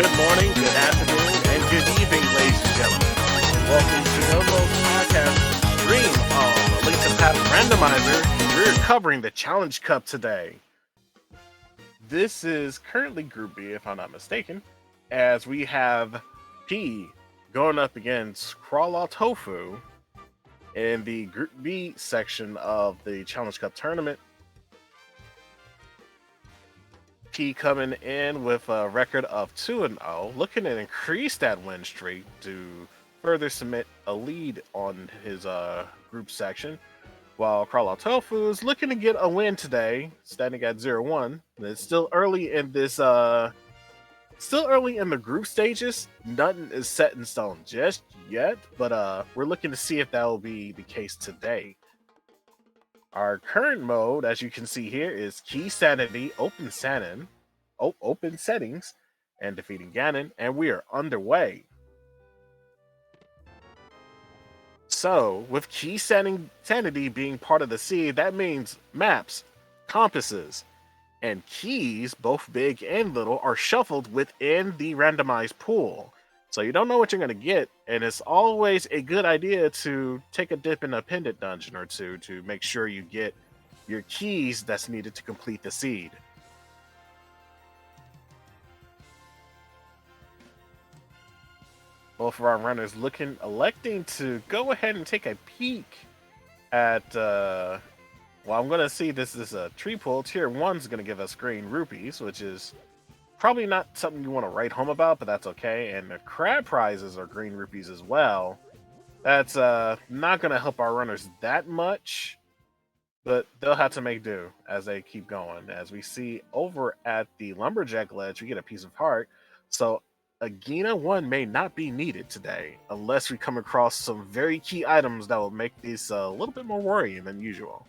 Good morning, good afternoon, and good evening, ladies and gentlemen. Welcome to Novo's podcast stream of Elite to Path Randomizer. We're covering the Challenge Cup today. This is currently Group B, if I'm not mistaken, as we have P going up against Krawalltofu in the Group B section of the Challenge Cup tournament. P coming in with a record of 2-0, looking to increase that win streak to further cement a lead on his group section, while Krawalltofu is looking to get a win today, standing at 0-1. It's still early in this, still early in the group stages. Nothing is set in stone just yet, but we're looking to see if that will be the case today. Our current mode, as you can see here, is Key Sanity, Open Settings, and defeating Ganon, and we are underway. So, with Key Sanity being part of the seed, that means maps, compasses, and keys, both big and little, are shuffled within the randomized pool. So you don't know what you're going to get, and it's always a good idea to take a dip in a pendant dungeon or two to make sure you get your keys that's needed to complete the seed. Both of our runners electing to go ahead and take a peek at, well, I'm going to see this is a tree pull. Tier 1 is going to give us green rupees, which is probably not something you want to write home about, but that's okay. And the crab prizes are green rupees as well. That's not going to help our runners that much, but they'll have to make do as they keep going. As we see over at the Lumberjack Ledge, we get a piece of heart. So Agena 1 may not be needed today, unless we come across some very key items that will make this a little bit more worrying than usual.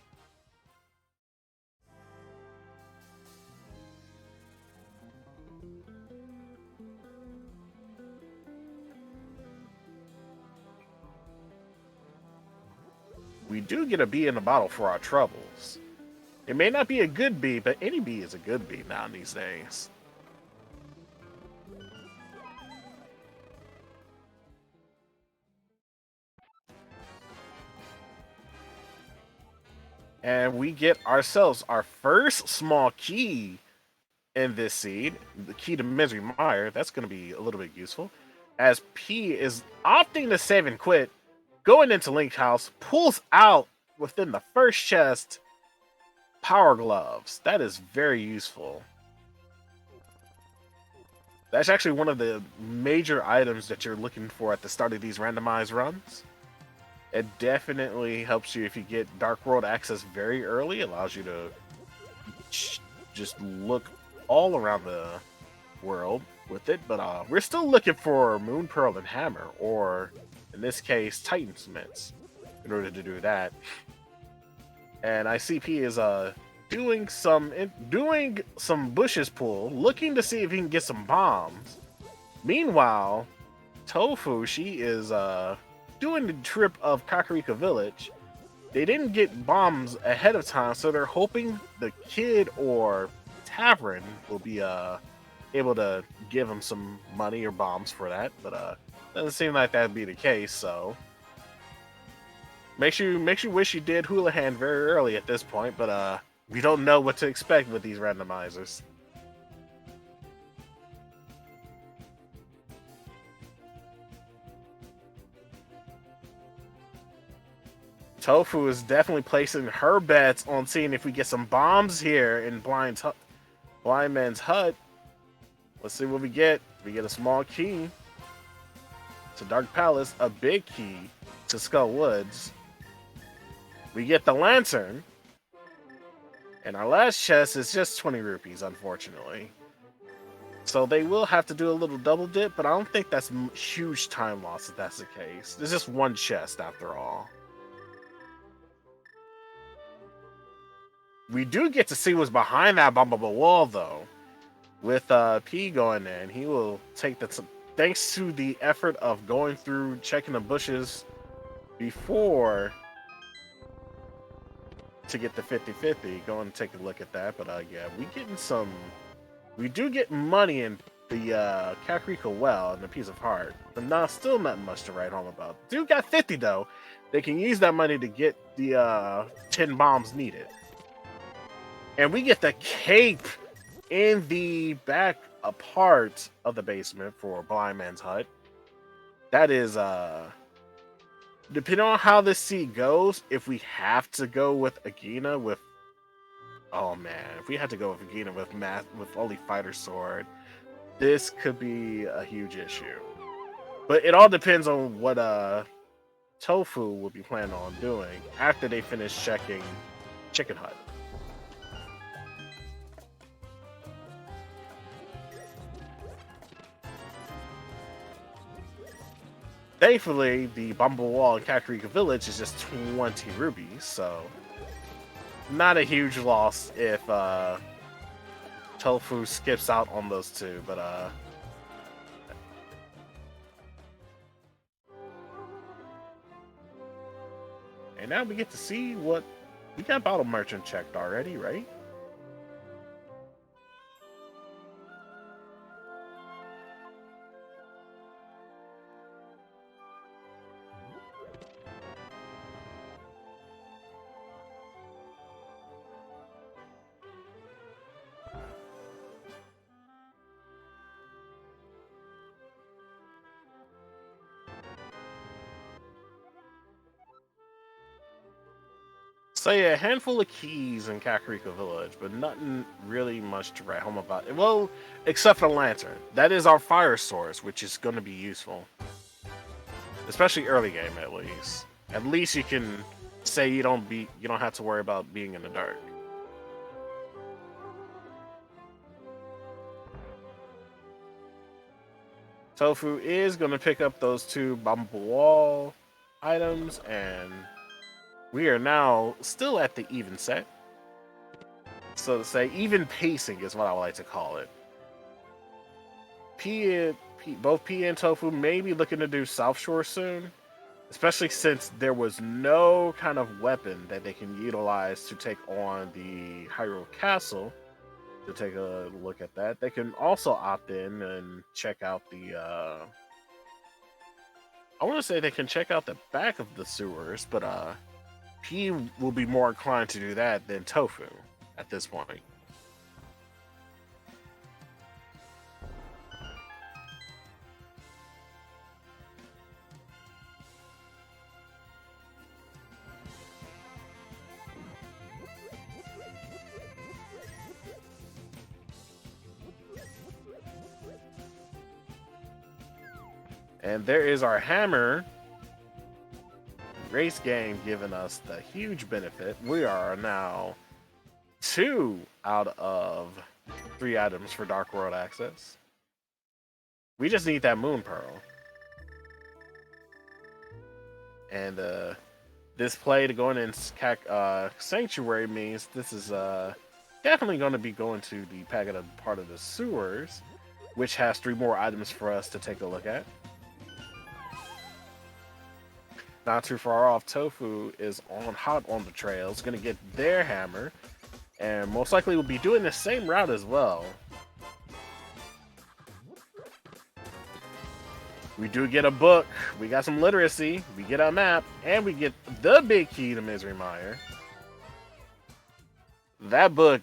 We do get a bee in the bottle for our troubles. It may not be a good bee, but any bee is a good bee now these days. And we get ourselves our first small key in this seed, the key to Misery Mire. That's going to be a little bit useful, as P is opting to save and quit, going into Link House, pulls out within the first chest Power Gloves. That is very useful. That's actually one of the major items that you're looking for at the start of these randomized runs. It definitely helps you if you get Dark World access very early. It allows you to just look all around the world with it. But we're still looking for Moon Pearl and Hammer, or in this case, Titan Smiths, in order to do that. And ICP is doing some bushes pull, looking to see if he can get some bombs. Meanwhile, Tofu, she is doing the trip of Kakarika Village. They didn't get bombs ahead of time, so they're hoping the kid or tavern will be able to give them some money or bombs for that, but doesn't seem like that'd be the case. So makes you wish you did Hula Hand very early at this point, but we don't know what to expect with these randomizers. Tofu is definitely placing her bets on seeing if we get some bombs here in Blind Man's Hut. Let's see what we get. We get a small key to Dark Palace, a big key to Skull Woods. We get the lantern. And our last chest is just 20 rupees, unfortunately. So they will have to do a little double dip, but I don't think that's huge time loss if that's the case. There's just one chest after all. We do get to see what's behind that bombable wall, though. With P going in, he will take that. Thanks to the effort of going through, checking the bushes before to get the 50-50. Go and take a look at that. But yeah, we do get money in the Kakariko Well and the Piece of Heart, but still not much to write home about. Dude got 50 though. They can use that money to get the 10 bombs needed. And we get the cape in the back part of the basement for Blind Man's Hut. That is, depending on how this seed goes, if we have to go with Agina with... Oh man, if we had to go with Agina with only Fighter Sword, this could be a huge issue. But it all depends on what Tofu will be planning on doing after they finish checking Chicken Hut. Thankfully, the Bumble Wall in Kakariko Village is just 20 rubies, so not a huge loss if Tofu skips out on those two, but and now we get to see what we got. Bottle Merchant checked already, right? So yeah, a handful of keys in Kakariko Village, but nothing really much to write home about. Well, except for the lantern. That is our fire source, which is going to be useful. Especially early game, at least. At least you can say you don't have to worry about being in the dark. Tofu is going to pick up those two Bumble Wall items, and we are now still at the even set. So to say, even pacing is what I would like to call it. Both P and Tofu may be looking to do South Shore soon, especially since there was no kind of weapon that they can utilize to take on the Hyrule Castle. To take a look at that, they can also opt in and check out the I want to say they can check out the back of the sewers, but P will be more inclined to do that than Tofu at this point. And there is our hammer. Race game giving us the huge benefit. We are now 2 out of 3 items for Dark World access. We just need that Moon Pearl. And this play to go in Sanctuary means this is definitely going to be going to the Pagoda part of the sewers, which has 3 more items for us to take a look at. Not too far off, Tofu is hot on the trails, going to get their hammer, and most likely will be doing the same route as well. We do get a book, we got some literacy, we get a map, and we get the big key to Misery Mire. That book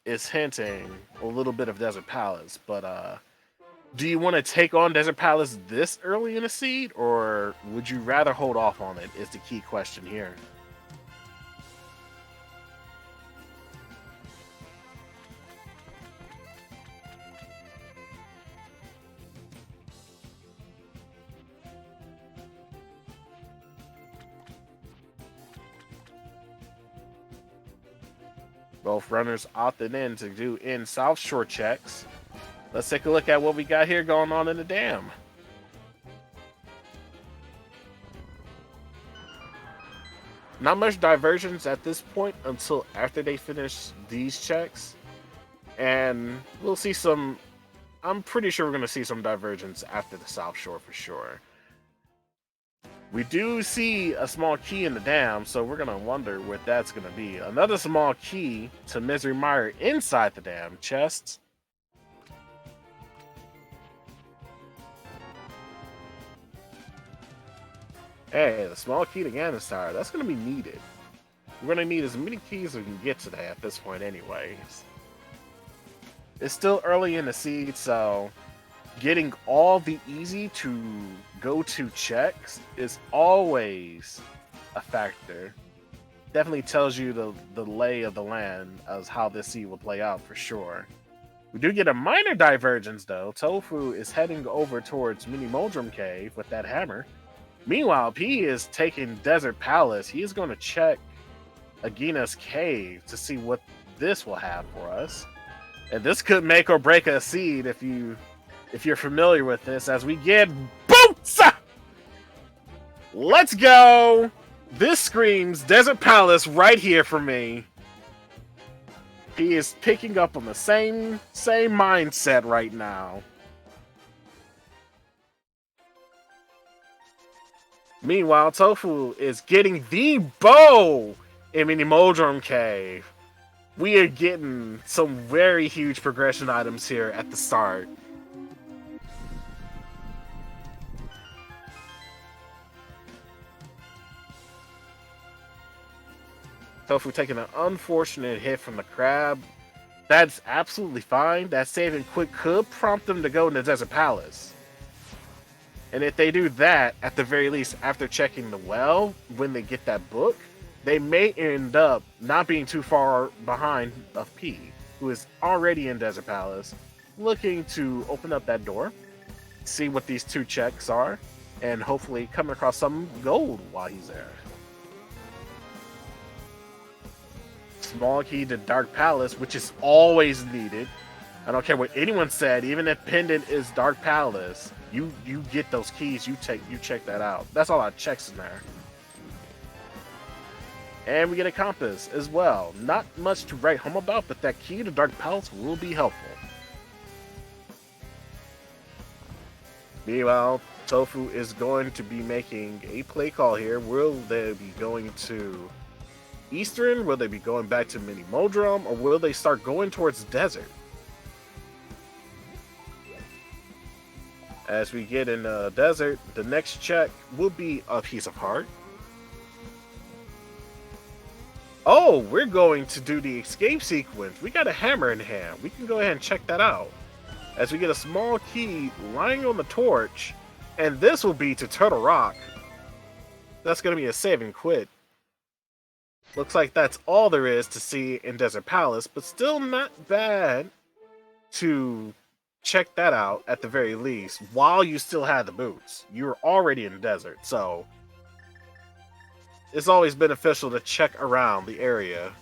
is hinting a little bit of Desert Palace, but do you want to take on Desert Palace this early in the seed, or would you rather hold off on it, is the key question here. Both runners opted in to do in South Shore checks. Let's take a look at what we got here going on in the dam. Not much divergence at this point until after they finish these checks. And we'll see some... I'm pretty sure we're going to see some divergence after the South Shore for sure. We do see a small key in the dam, so we're going to wonder what that's going to be. Another small key to Misery Mire inside the dam chest. Hey, the small key to Ganon's Tower. That's going to be needed. We're going to need as many keys as we can get today at this point anyways. It's still early in the seed, so getting all the easy to go-to checks is always a factor. Definitely tells you the lay of the land as how this seed will play out for sure. We do get a minor divergence though. Tofu is heading over towards Mini Moldrum Cave with that hammer. Meanwhile, P is taking Desert Palace. He is going to check Agina's Cave to see what this will have for us. And this could make or break a seed if you're familiar with this, as we get boots! Let's go! This screams Desert Palace right here for me. He is picking up on the same mindset right now. Meanwhile, Tofu is getting the bow in Mini Moldrum Cave. We are getting some very huge progression items here at the start. Tofu taking an unfortunate hit from the crab. That's absolutely fine. That saving quick could prompt them to go in the Desert Palace. And if they do that, at the very least, after checking the well, when they get that book, they may end up not being too far behind of P, who is already in Desert Palace, looking to open up that door, see what these two checks are, and hopefully come across some gold while he's there. Small key to Dark Palace, which is always needed. I don't care what anyone said, even if Pendant is Dark Palace, you get those keys, you check that out. That's all our checks in there. And we get a compass as well. Not much to write home about, but that key to Dark Palace will be helpful. Meanwhile, Tofu is going to be making a play call here. Will they be going to Eastern? Will they be going back to Mini Moldrum? Or will they start going towards Desert? As we get in the Desert, the next check will be a piece of heart. Oh, we're going to do the escape sequence. We got a hammer in hand. We can go ahead and check that out. As we get a small key lying on the torch. And this will be to Turtle Rock. That's going to be a save and quit. Looks like that's all there is to see in Desert Palace, but still not bad to check that out at the very least while you still have the boots. You're already in the desert, so it's always beneficial to check around the area.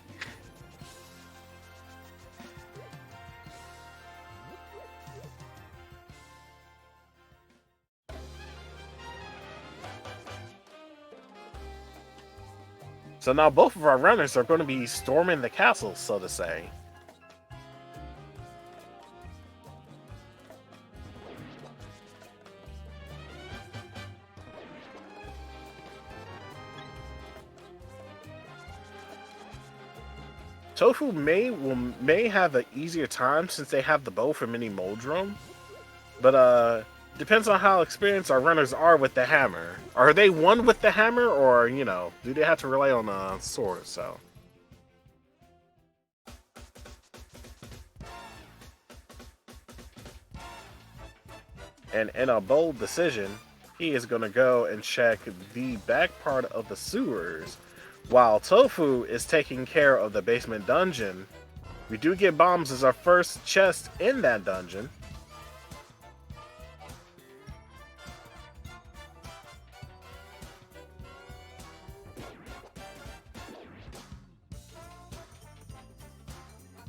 So now both of our runners are going to be storming the castle, so to say. Tofu may have an easier time since they have the bow for Mini Moldrum, but depends on how experienced our runners are with the hammer. Are they one with the hammer, or, you know, do they have to rely on a sword or so? And in a bold decision, he is going to go and check the back part of the sewers, while Tofu is taking care of the basement dungeon. We do get bombs as our first chest in that dungeon.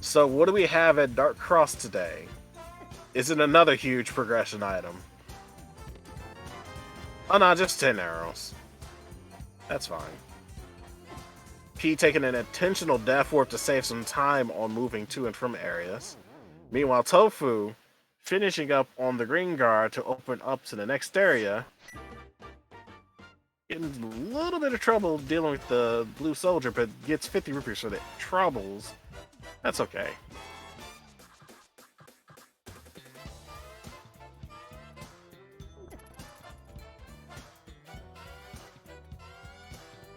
So what do we have at Dark Cross today? Is it another huge progression item? Oh no, just 10 arrows. That's fine. P taking an intentional death warp to save some time on moving to and from areas. Meanwhile, Tofu finishing up on the green guard to open up to the next area. Getting a little bit of trouble dealing with the blue soldier, but gets 50 rupees for the troubles. That's okay.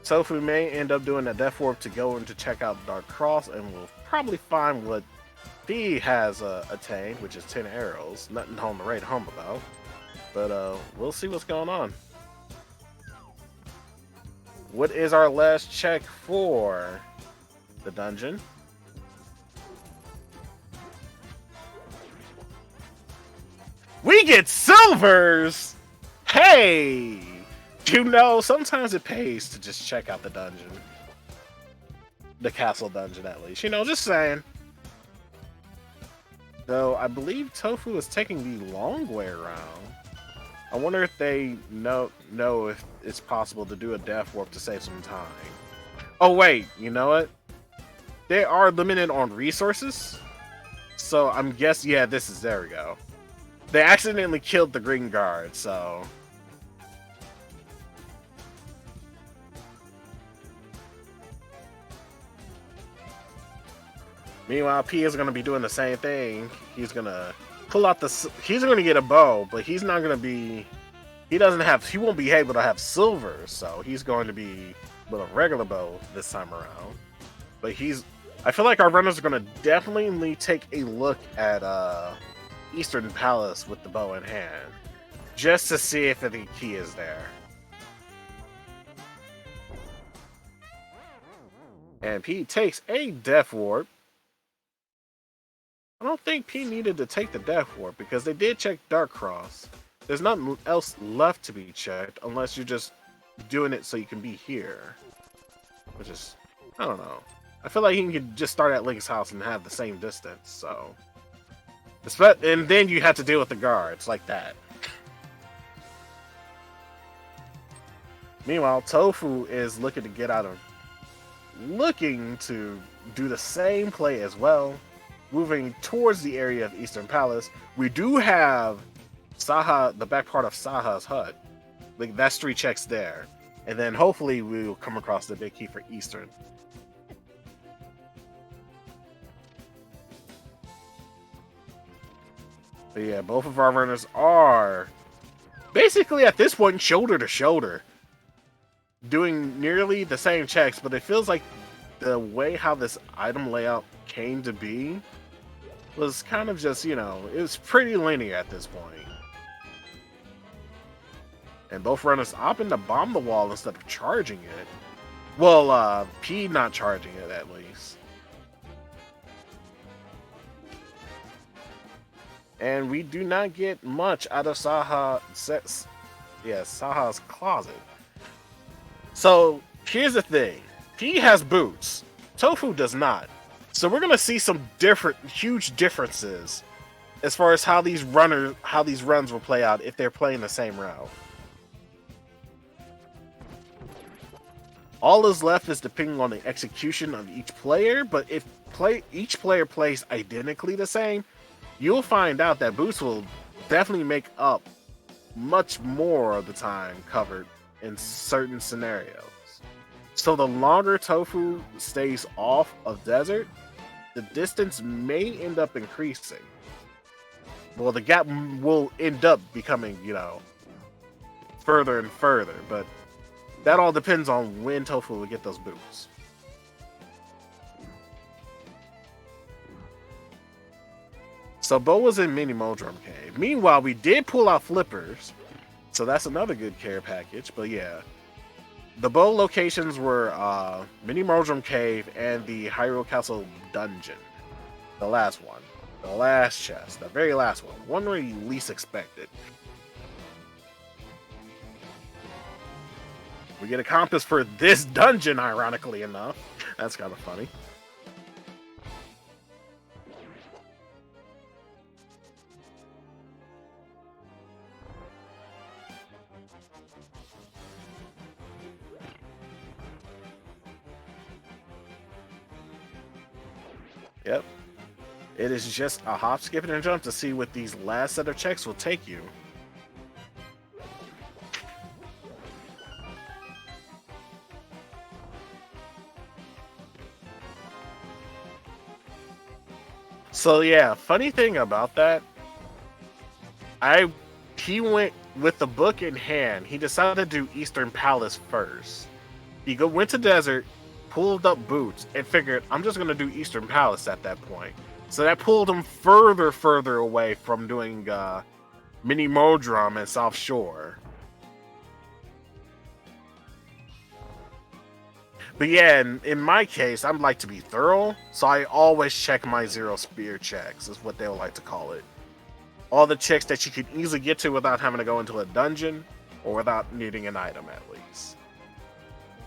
Tofu may end up doing a death warp to go and to check out Dark Cross, and we'll probably find what P has attained, which is 10 arrows. Nothing to write home about. But we'll see what's going on. What is our last check for the dungeon? We get silvers! Hey! You know, sometimes it pays to just check out the dungeon. The castle dungeon, at least. You know, just saying. Though, I believe Tofu is taking the long way around. I wonder if they know if it's possible to do a death warp to save some time. Oh, wait. You know what? They are limited on resources. So, I'm guessing... Yeah, there we go. They accidentally killed the green guard, so... Meanwhile, P is going to be doing the same thing. He's going to pull out the... He's going to get a bow, but he's not going to be... He won't be able to have silver, so he's going to be with a regular bow this time around. But I feel like our runners are going to definitely take a look at Eastern Palace with the bow in hand, just to see if the key is there. And P takes a death warp. I don't think P needed to take the death warp because they did check Dark Cross. There's nothing else left to be checked unless you're just doing it so you can be here. Which is, I don't know. I feel like he can just start at Link's house and have the same distance, so... And then you have to deal with the guards like that. Meanwhile, Tofu is looking to do the same play as well. Moving towards the area of Eastern Palace, we do have the back part of Saha's hut. Like, that's 3 checks there. And then hopefully we will come across the big key for Eastern. But yeah, both of our runners are basically at this point shoulder to shoulder, doing nearly the same checks, but it feels like the way how this item layout came to be was kind of just, it was pretty linear at this point. And both runners opting to bomb the wall instead of charging it. Well, P not charging it at least. And we do not get much out of Saha's closet. So, here's the thing. P has boots. Tofu does not. So we're going to see some huge differences as far as how these runs will play out if they're playing the same route. All is left is depending on the execution of each player, but if each player plays identically the same, you'll find out that boots will definitely make up much more of the time covered in certain scenarios. So the longer Tofu stays off of desert, the distance may end up increasing. Well, the gap will end up becoming, further and further, but that all depends on when Tofu will get those boots. So Bo was in Mini Modrum Cave. Meanwhile, we did pull out flippers, so that's another good care package, but yeah. The Bo locations were Mini Modrum Cave and the Hyrule Castle Dungeon. The last one. The last chest. The very last one. One where you least expected. We get a compass for this dungeon, ironically enough. That's kind of funny. Yep. It is just a hop, skip, and a jump to see what these last set of checks will take you. So yeah, funny thing about that, he went with the book in hand. He decided to do Eastern Palace first. went to desert, pulled up boots, and figured I'm just gonna do Eastern Palace at that point. So that pulled him further away from doing Mini Modrum and South Shore. But yeah, in my case, I'd like to be thorough, so I always check my zero spear checks, is what they would like to call it. All the checks that you could easily get to without having to go into a dungeon, or without needing an item at least.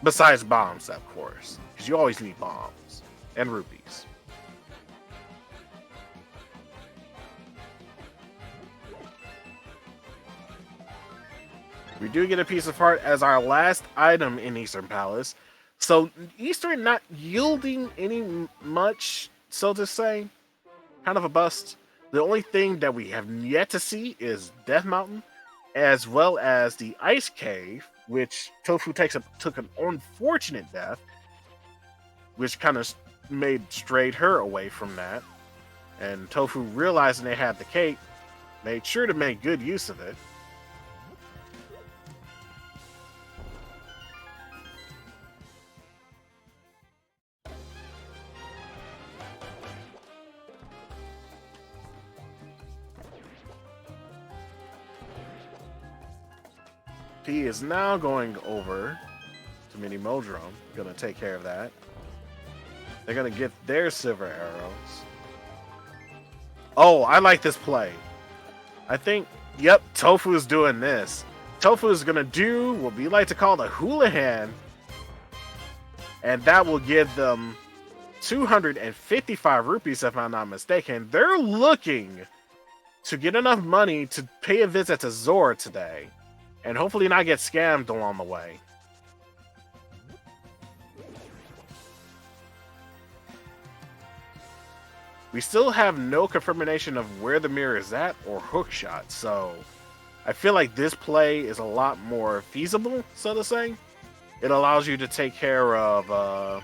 Besides bombs, of course, because you always need bombs and rupees. We do get a piece of heart as our last item in Eastern Palace. So Eastern not yielding any much, so to say. Kind of a bust. The only thing that we have yet to see is Death Mountain, as well as the Ice Cave, which Tofu took an unfortunate death, which kind of strayed her away from that. And Tofu, realizing they had the cape, made sure to make good use of it. He is now going over to Mini Modrum. Gonna take care of that. They're gonna get their silver arrows. Oh, I like this play. I think, yep, Tofu is doing this. Tofu is gonna do what we like to call the Houlihan, and that will give them 255 rupees, if I'm not mistaken. They're looking to get enough money to pay a visit to Zora today, and hopefully not get scammed along the way. We still have no confirmation of where the mirror is at or hookshot, so I feel like this play is a lot more feasible, so to say. It allows you to take care of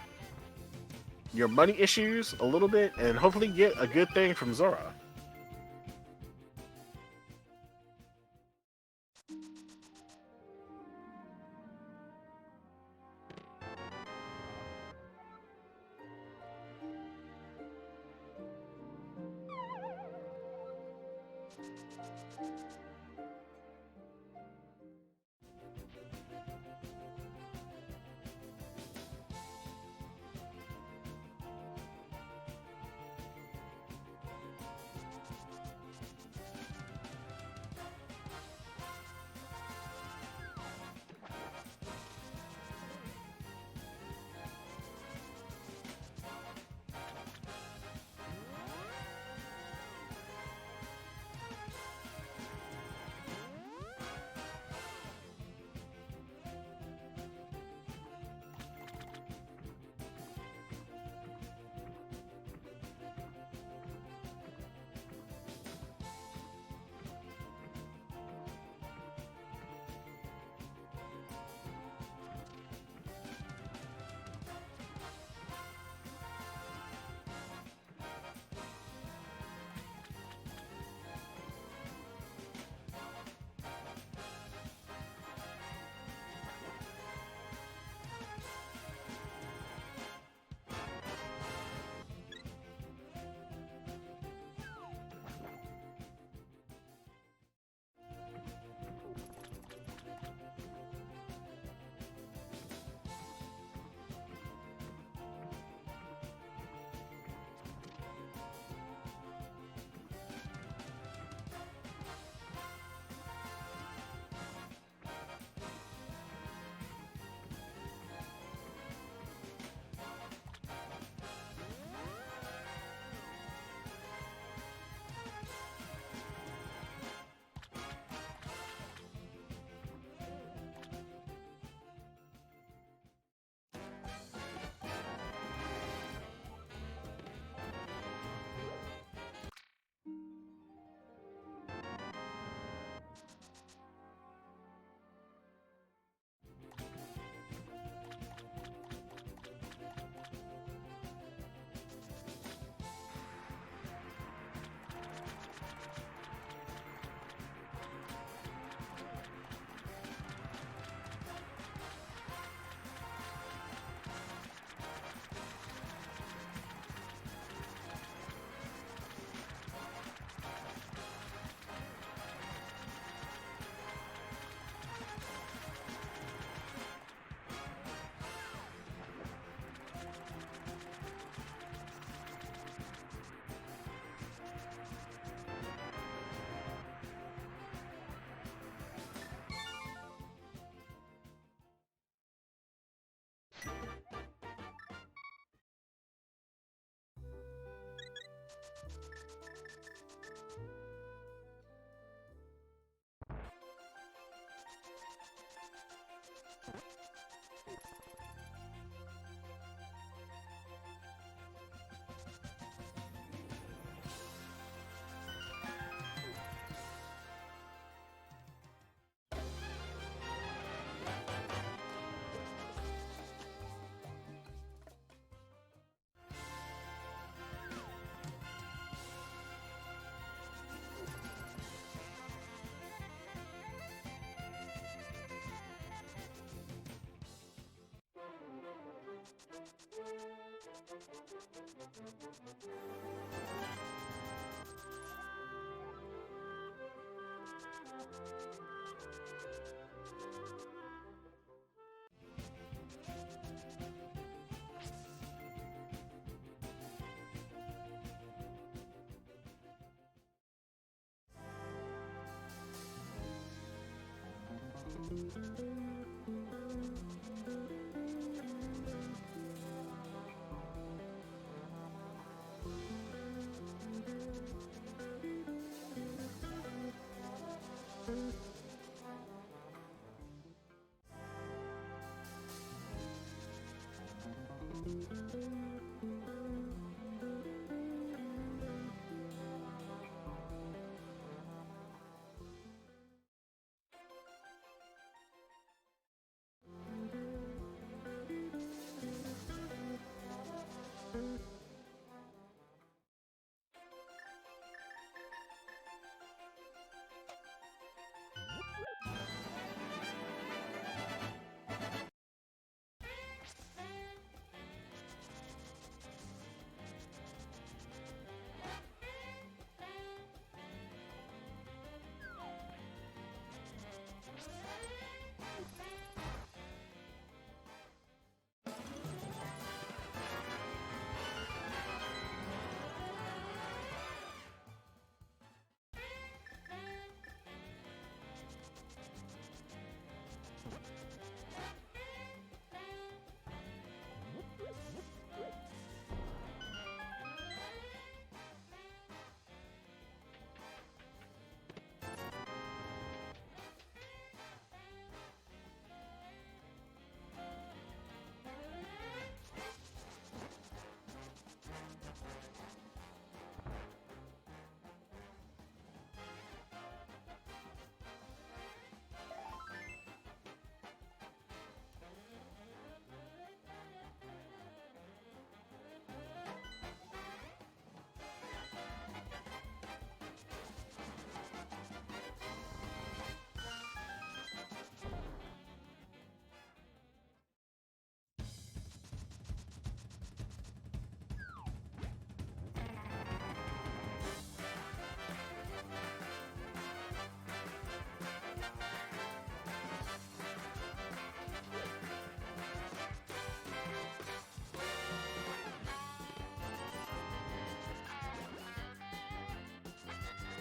your money issues a little bit and hopefully get a good thing from Zora.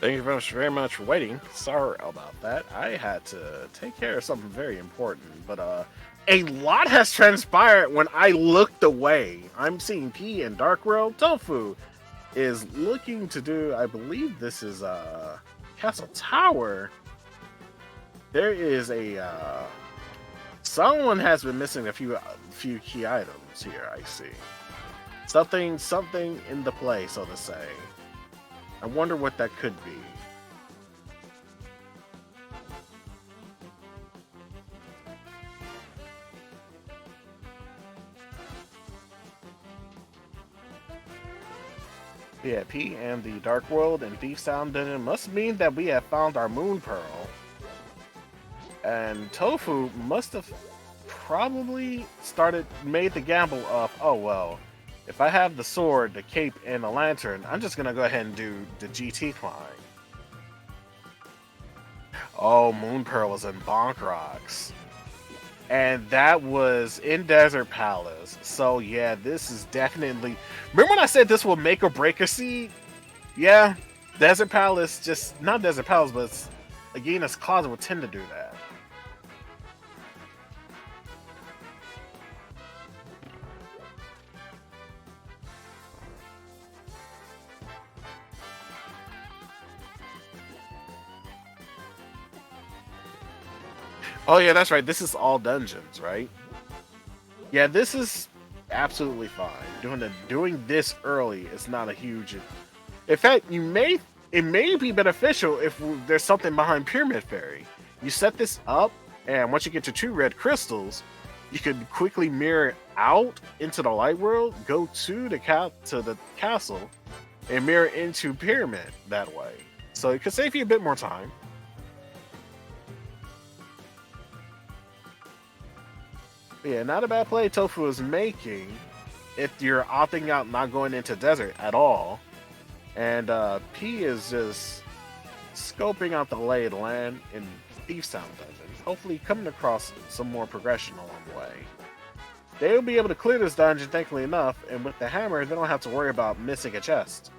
Thank you very much for waiting. Sorry about that. I had to take care of something very important, but a lot has transpired when I looked away. I'm seeing P and Krawalltofu is looking to do, I believe this is Castle Tower. There is a someone has been missing a few key items here, I see. Something in the play, so to say. I wonder what that could be. Yeah, P and the Dark World and Thief Sound Dungeon must mean that we have found our Moon Pearl. And Tofu must have probably made the gamble of, oh well, if I have the sword, the cape, and the lantern, I'm just gonna go ahead and do the GT climb. Oh, Moon Pearl was in Bonk Rocks. And that was in Desert Palace. So yeah, this is definitely... Remember when I said this will make or break a seed? Yeah, Desert Palace, just... Not Desert Palace, but Agina's Closet would tend to do that. Oh yeah, that's right. This is all dungeons, right? Yeah, this is absolutely fine. Doing this early is not a huge. In fact, it may be beneficial if there's something behind Pyramid Fairy. You set this up, and once you get your 2 red crystals, you can quickly mirror out into the light world, go to the castle, and mirror into Pyramid that way. So it could save you a bit more time. Yeah, not a bad play Tofu is making. if you're opting out not going into desert at all, and P is just scoping out the lay of the land in Thief Sound Dungeon, hopefully coming across some more progression along the way. They'll be able to clear this dungeon, thankfully enough, and with the hammer, they don't have to worry about missing a chest.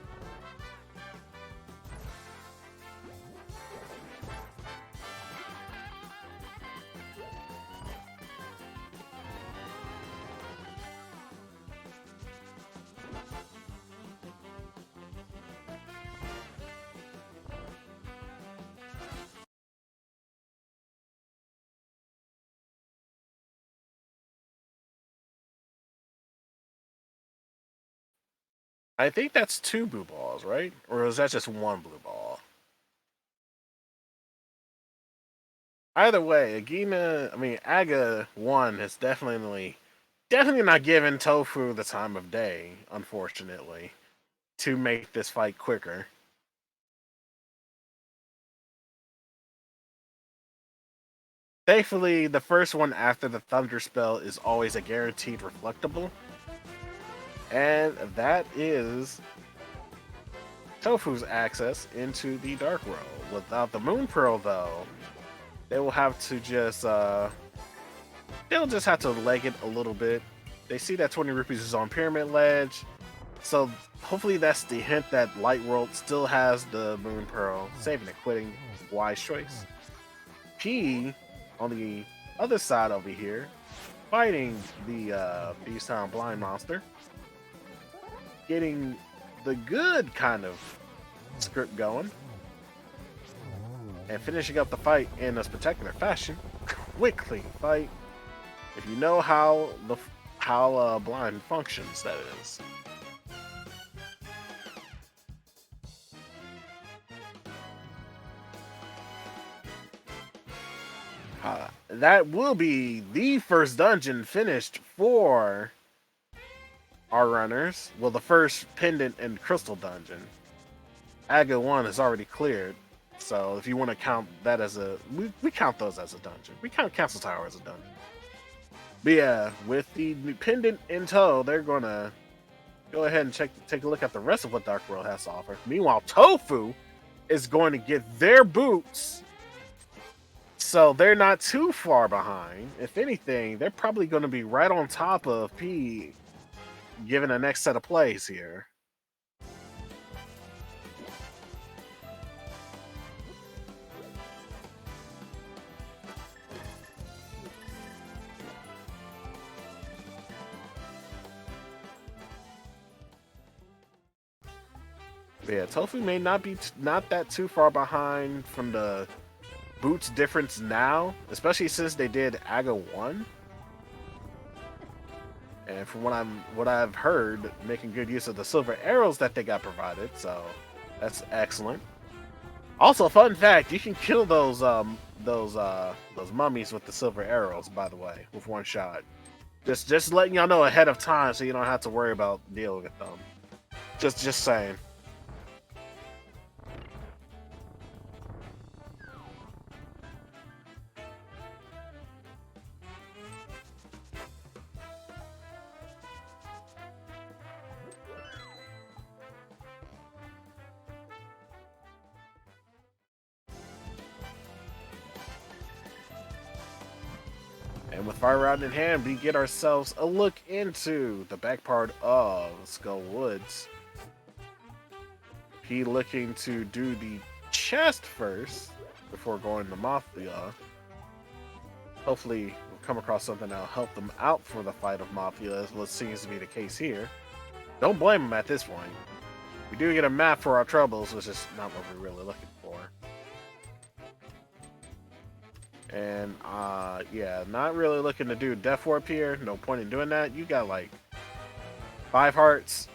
I think that's 2 blue balls, right? Or is that just 1 blue ball? Either way, Aga 1 is definitely not giving Tofu the time of day, unfortunately, to make this fight quicker. Thankfully, the first one after the Thunder Spell is always a guaranteed reflectable. And that is Tofu's access into the Dark World. Without the Moon Pearl, though, they will have to just they'll just have to leg it a little bit. They see that 20 rupees is on Pyramid Ledge, so hopefully that's the hint that Light World still has the Moon Pearl. Saving and quitting, wise choice. P, on the other side over here, fighting the Beast Town Blind Monster, getting the good kind of script going, and finishing up the fight in a spectacular fashion. Quick, clean fight. If you know how blind functions, that is. That will be the first dungeon finished for our runners. Well, the first pendant and crystal dungeon. Aga 1 is already cleared, so if you want to count that as a... We count those as a dungeon. We count Castle Tower as a dungeon. But yeah, with the pendant in tow, they're going to go ahead and take a look at the rest of what Dark World has to offer. Meanwhile, Tofu is going to get their boots, so they're not too far behind. If anything, they're probably going to be right on top of P, given the next set of plays here. Yeah, Tofu may not be not that too far behind from the boots difference now, especially since they did Aga 1. And from what I've heard, making good use of the silver arrows that they got provided, so that's excellent. Also, fun fact, you can kill those mummies with the silver arrows, by the way, with one shot. Just letting y'all know ahead of time so you don't have to worry about dealing with them. Just saying. And with Fire Rod in hand, we get ourselves a look into the back part of Skull Woods. He looking to do the chest first before going to Mafia. Hopefully, we'll come across something that'll help them out for the fight of Mafia, as what seems to be the case here. Don't blame him at this point. We do get a map for our troubles, which is not what we're really looking for. And, yeah, not really looking to do Death Warp here. No point in doing that. You got, like, 5 hearts.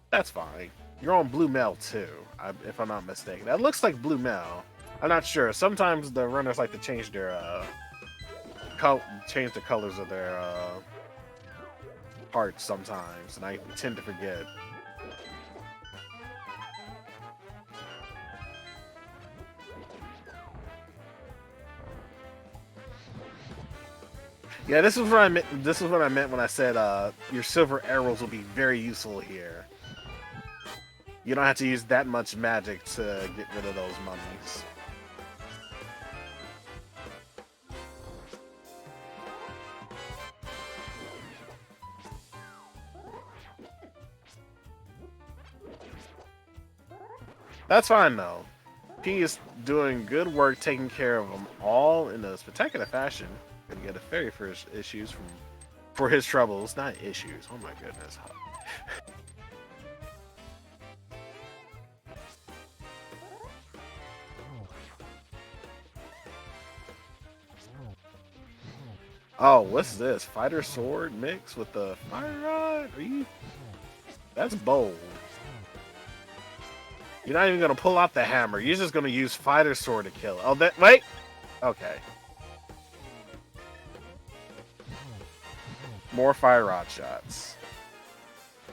That's fine. You're on Blue Mail, too, if I'm not mistaken. That looks like Blue Mail. I'm not sure. Sometimes the runners like to change their, change the colors of their, hearts sometimes, and I tend to forget. Yeah, this is what I meant. This is what I meant when I said your silver arrows will be very useful here. You don't have to use that much magic to get rid of those mummies. That's fine though. P is doing good work taking care of them all in a spectacular fashion. Gonna get a very first issues for his troubles, not issues. Oh my goodness. Oh, what's this? Fighter sword mix with the fire rod? Are you? That's bold. You're not even gonna pull out the hammer. You're just gonna use fighter sword to kill. Oh, that wait. Okay. More fire rod shots.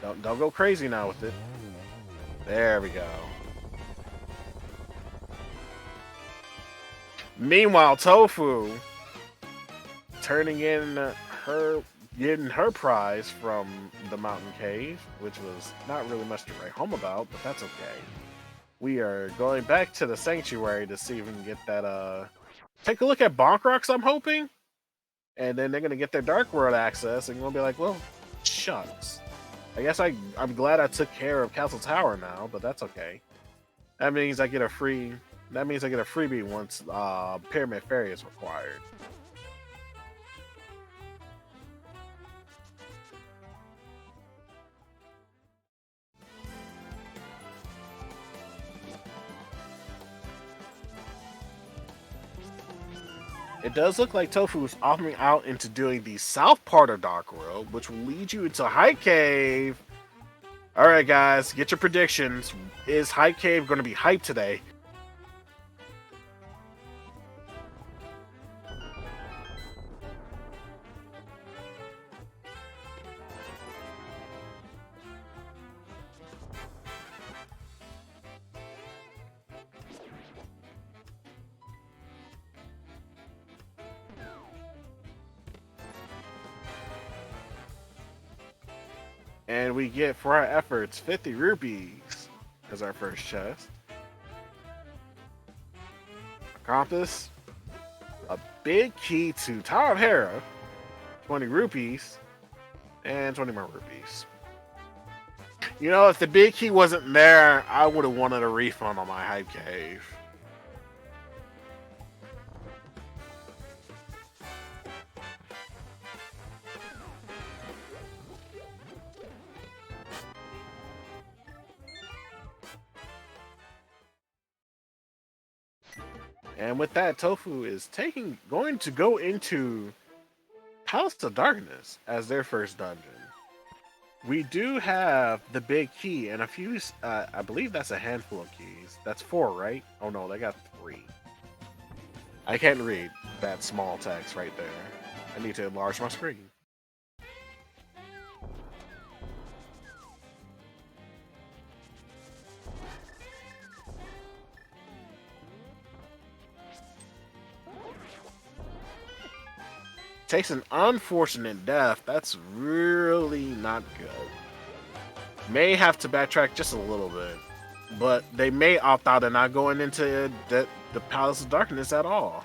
Don't go crazy now with it. There we go. Meanwhile, Tofu turning in getting her prize from the mountain cave, which was not really much to write home about, but that's okay. We are going back to the sanctuary to see if we can get that take a look at Bonk Rocks, I'm hoping. And then they're gonna get their Dark World access and we'll be like, well, shucks. I guess I'm glad I took care of Castle Tower now, but that's okay. That means I get a freebie once Pyramid Fairy is required. It does look like Tofu is opting out into doing the south part of Dark World, which will lead you into High Cave. Alright guys, get your predictions. Is High Cave going to be hyped today? And we get, for our efforts, 50 rupees as our first chest. A compass. A big key to Tower of Hera. 20 rupees. And 20 more rupees. You know, if the big key wasn't there, I would have wanted a refund on my Hype Cave. And with that, Tofu is going to go into Palace of Darkness as their first dungeon. We do have the big key and a few, I believe that's a handful of keys. That's 4, right? Oh no, they got 3. I can't read that small text right there. I need to enlarge my screen. Takes an unfortunate death. That's really not good. May have to backtrack just a little bit. But they may opt out and not going into the Palace of Darkness at all.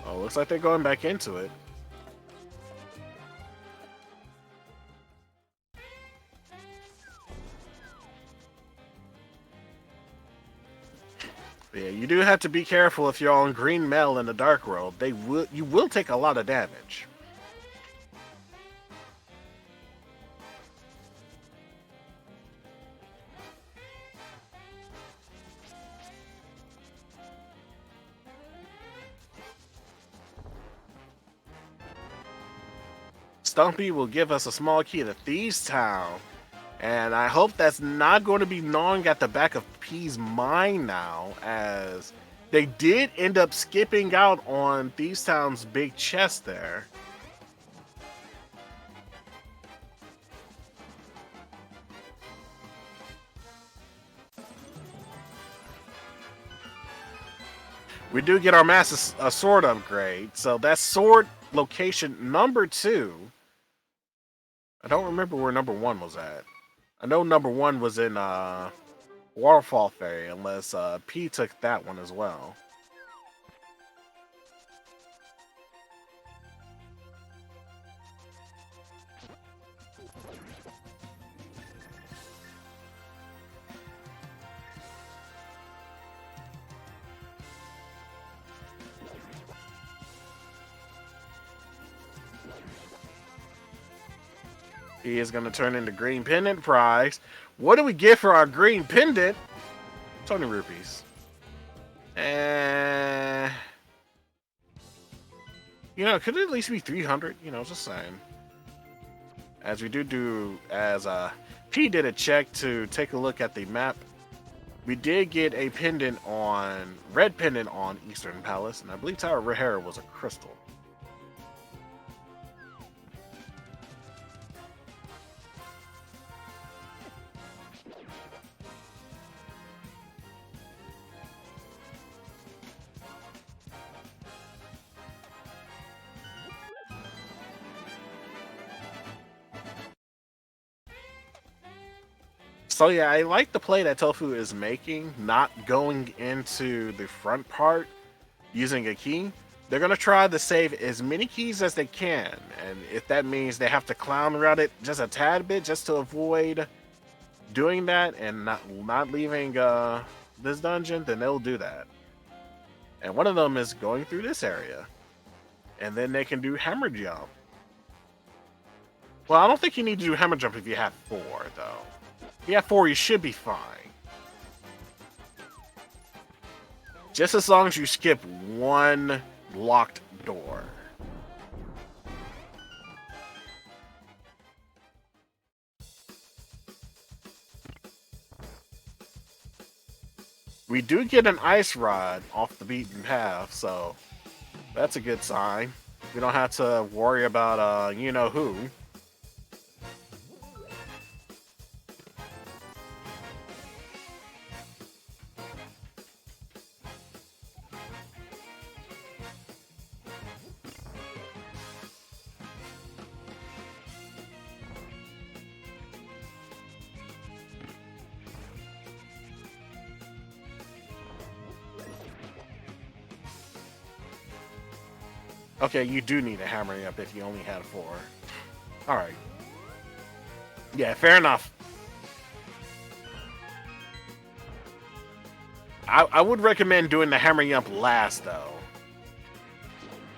Oh, looks like they're going back into it. Yeah, you do have to be careful if you're on green mail in the Dark World. You will take a lot of damage. Stumpy will give us a small key to Thieves Town. And I hope that's not going to be gnawing at the back of P's mind now, as they did end up skipping out on Thieves Town's big chest there. We do get our massive sword upgrade. So that's sword location number 2. I don't remember where number 1 was at. I know number 1 was in Waterfall Ferry, unless P took that one as well. He is going to turn into green pendant prize. What do we get for our green pendant? 20 rupees. And you know, could it at least be 300? You know, just saying. As we as P did a check to take a look at the map. We did get a red pendant on Eastern Palace, and I believe Tower Rahera was a crystal. So yeah, I like the play that Tofu is making, not going into the front part using a key. They're going to try to save as many keys as they can, and if that means they have to clown around it just a tad bit just to avoid doing that and not leaving this dungeon, then they'll do that. And one of them is going through this area, and then they can do hammer jump. Well, I don't think you need to do hammer jump if you have 4, though. If you have 4, you should be fine. Just as long as you skip one locked door. We do get an ice rod off the beaten path, so that's a good sign. We don't have to worry about you know who. Okay, you do need a hammering up if you only had 4. Alright. Yeah, fair enough. I would recommend doing the hammering up last, though.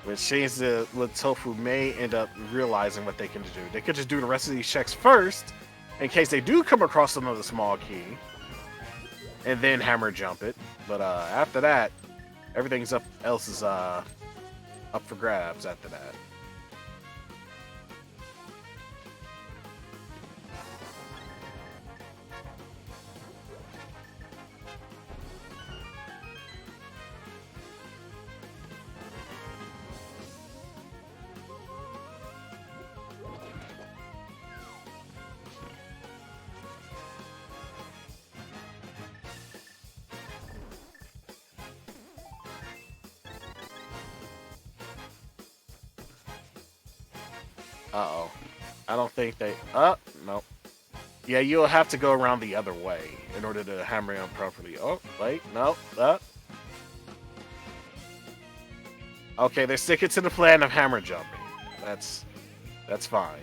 Which changes what Tofu may end up realizing what they can do. They could just do the rest of these checks first, in case they do come across another small key, and then hammer jump it. But after that, everything else is up for grabs after that. Uh-oh. I don't think they... no. Yeah, you'll have to go around the other way in order to hammer him properly. Oh, wait, no. Okay, they're sticking to the plan of hammer jumping. That's fine.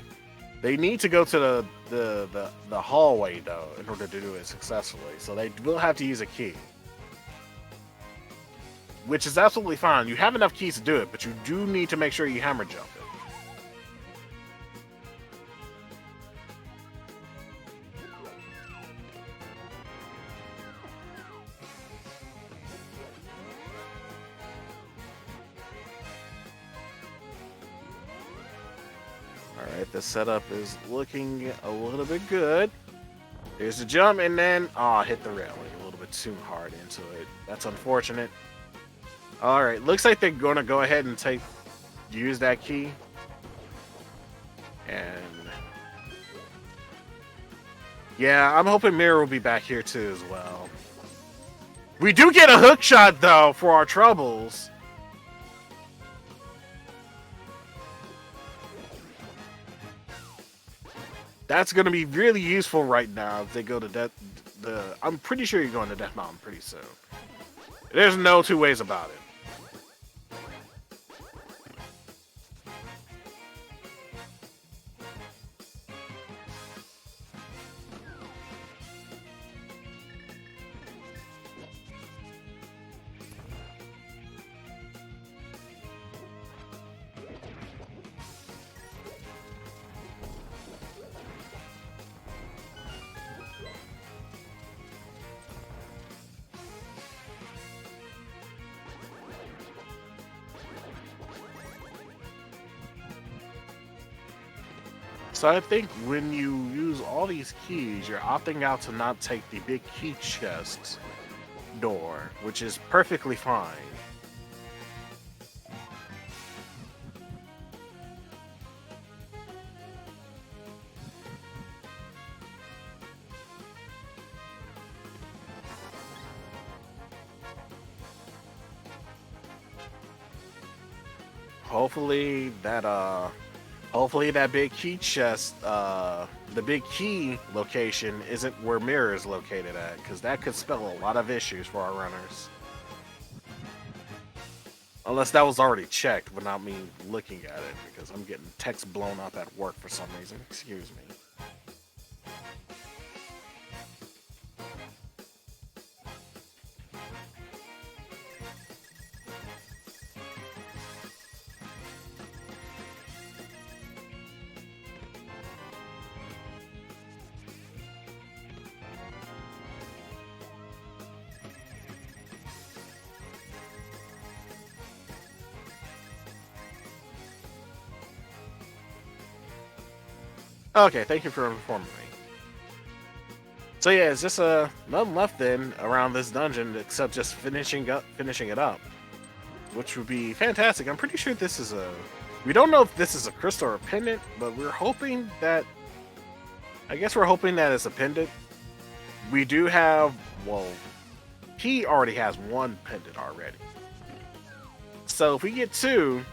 They need to go to the hallway, though, in order to do it successfully. So they will have to use a key. Which is absolutely fine. You have enough keys to do it, but you do need to make sure you hammer jump it. Alright, the setup is looking a little bit good. There's the jump, and then, hit the railing a little bit too hard into it. That's unfortunate. Alright, looks like they're going to go ahead and use that key. And yeah, I'm hoping Mirror will be back here too as well. We do get a hook shot, though, for our troubles. That's going to be really useful right now if they go to Death... I'm pretty sure you're going to Death Mountain pretty soon. There's no two ways about it. So I think when you use all these keys, you're opting out to not take the big key chest door, which is perfectly fine. Hopefully that big key chest, the big key location isn't where Mirror is located at, because that could spell a lot of issues for our runners. Unless that was already checked without me looking at it, because I'm getting text blown up at work for some reason. Excuse me. Okay, thank you for informing me. So yeah, it's just nothing left then around this dungeon except just finishing it up, which would be fantastic. I'm pretty sure this is we don't know if this is a crystal or a pendant, but we're hoping that, I guess we're hoping that it's a pendant. We do have, well, he already has one pendant already. So if we get two,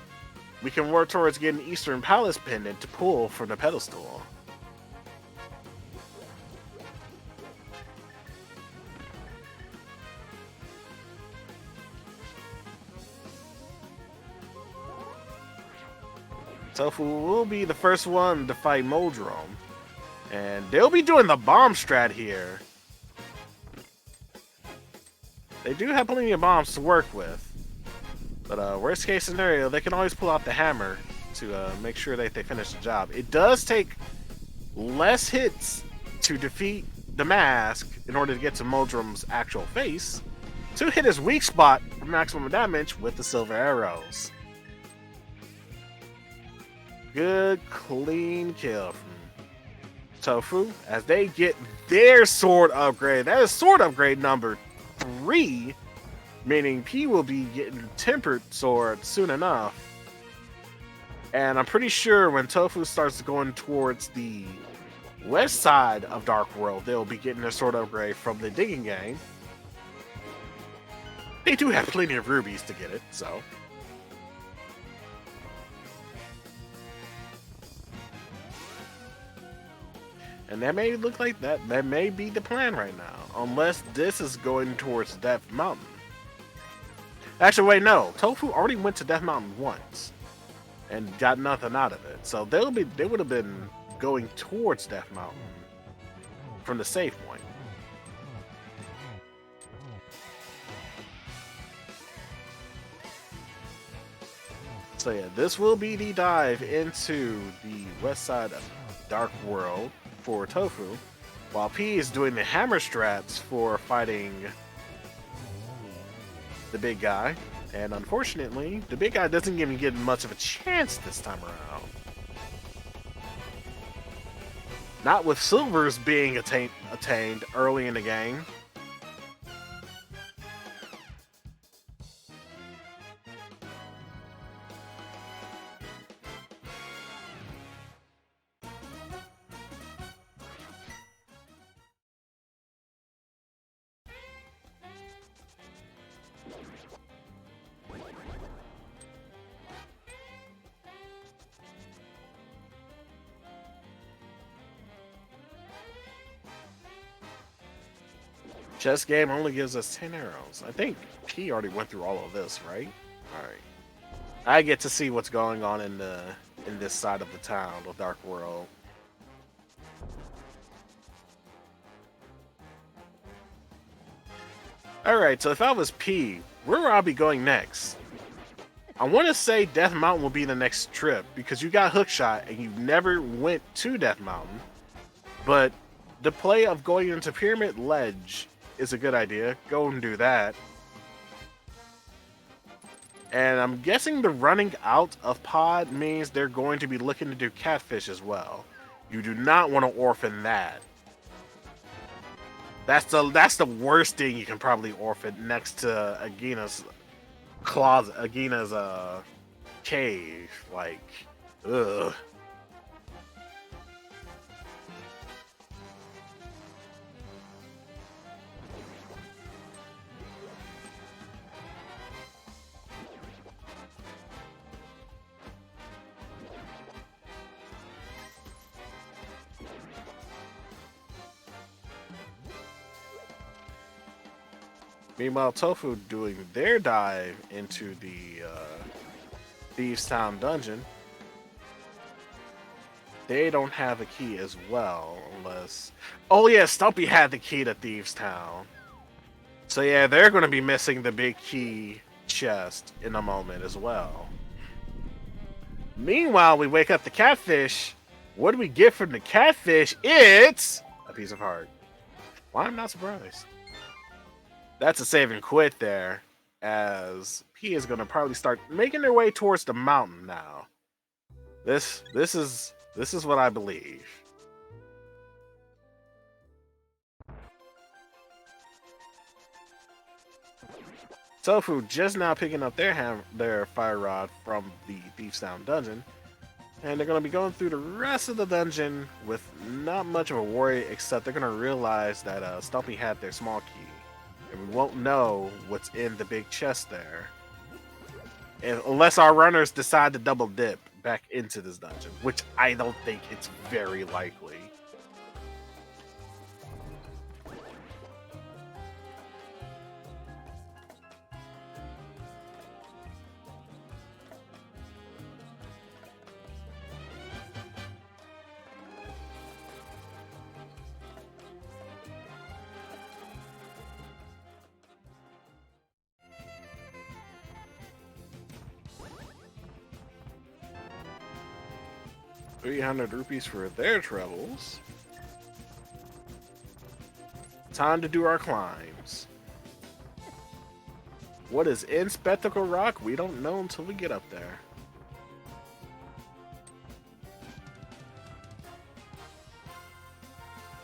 we can work towards getting Eastern Palace pendant to pull from the pedestal. Tofu will be the first one to fight Moldrome, and they'll be doing the bomb strat here. They do have plenty of bombs to work with, but worst case scenario, they can always pull out the hammer to make sure that they finish the job. It does take less hits to defeat the mask in order to get to Moldrome's actual face, to hit his weak spot for maximum damage with the silver arrows. Good, clean kill from Tofu as they get their sword upgrade. That is sword upgrade number 3, meaning P will be getting tempered sword soon enough. And I'm pretty sure when Tofu starts going towards the west side of Dark World, they'll be getting their sword upgrade from the digging game. They do have plenty of rubies to get it, so. And that may look like that may be the plan right now, unless this is going towards Death Mountain. Actually, wait, no. Tofu already went to Death Mountain once and got nothing out of it. So they would have been going towards Death Mountain from the save point. So yeah, this will be the dive into the west side of Dark World for Tofu, while P is doing the hammer strats for fighting the big guy. And unfortunately, the big guy doesn't even get much of a chance this time around. Not with silvers being attained early in the game. Chess game only gives us 10 arrows. I think P already went through all of this, right? Alright. I get to see what's going on in this side of the town, the Dark World. Alright, so if I was P, where would I be going next? I want to say Death Mountain will be the next trip, because you got Hookshot and you never went to Death Mountain. But the play of going into Pyramid Ledge is a good idea. Go and do that. And I'm guessing the running out of pod means they're going to be looking to do Catfish as well. You do not want to orphan that. That's the worst thing you can probably orphan next to Agina's closet, Agina's cave. Like, ugh. Meanwhile, Tofu doing their dive into the Thieves Town dungeon. They don't have a key as well, unless... Oh yeah, Stumpy had the key to Thieves Town. So yeah, they're going to be missing the big key chest in a moment as well. Meanwhile, we wake up the catfish. What do we get from the catfish? It's a piece of heart. Why I'm not surprised. That's a save and quit there, as P is going to probably start making their way towards the mountain now. This is what I believe. Tofu just now picking up their fire rod from the Thieves Town dungeon, and they're going to be going through the rest of the dungeon with not much of a worry, except they're going to realize that Stumpy had their small key. And we won't know what's in the big chest there. Unless our runners decide to double dip back into this dungeon, which I don't think it's very likely. ₹300 for their troubles. Time to do our climbs. What is in Spectacle Rock? We don't know until we get up there.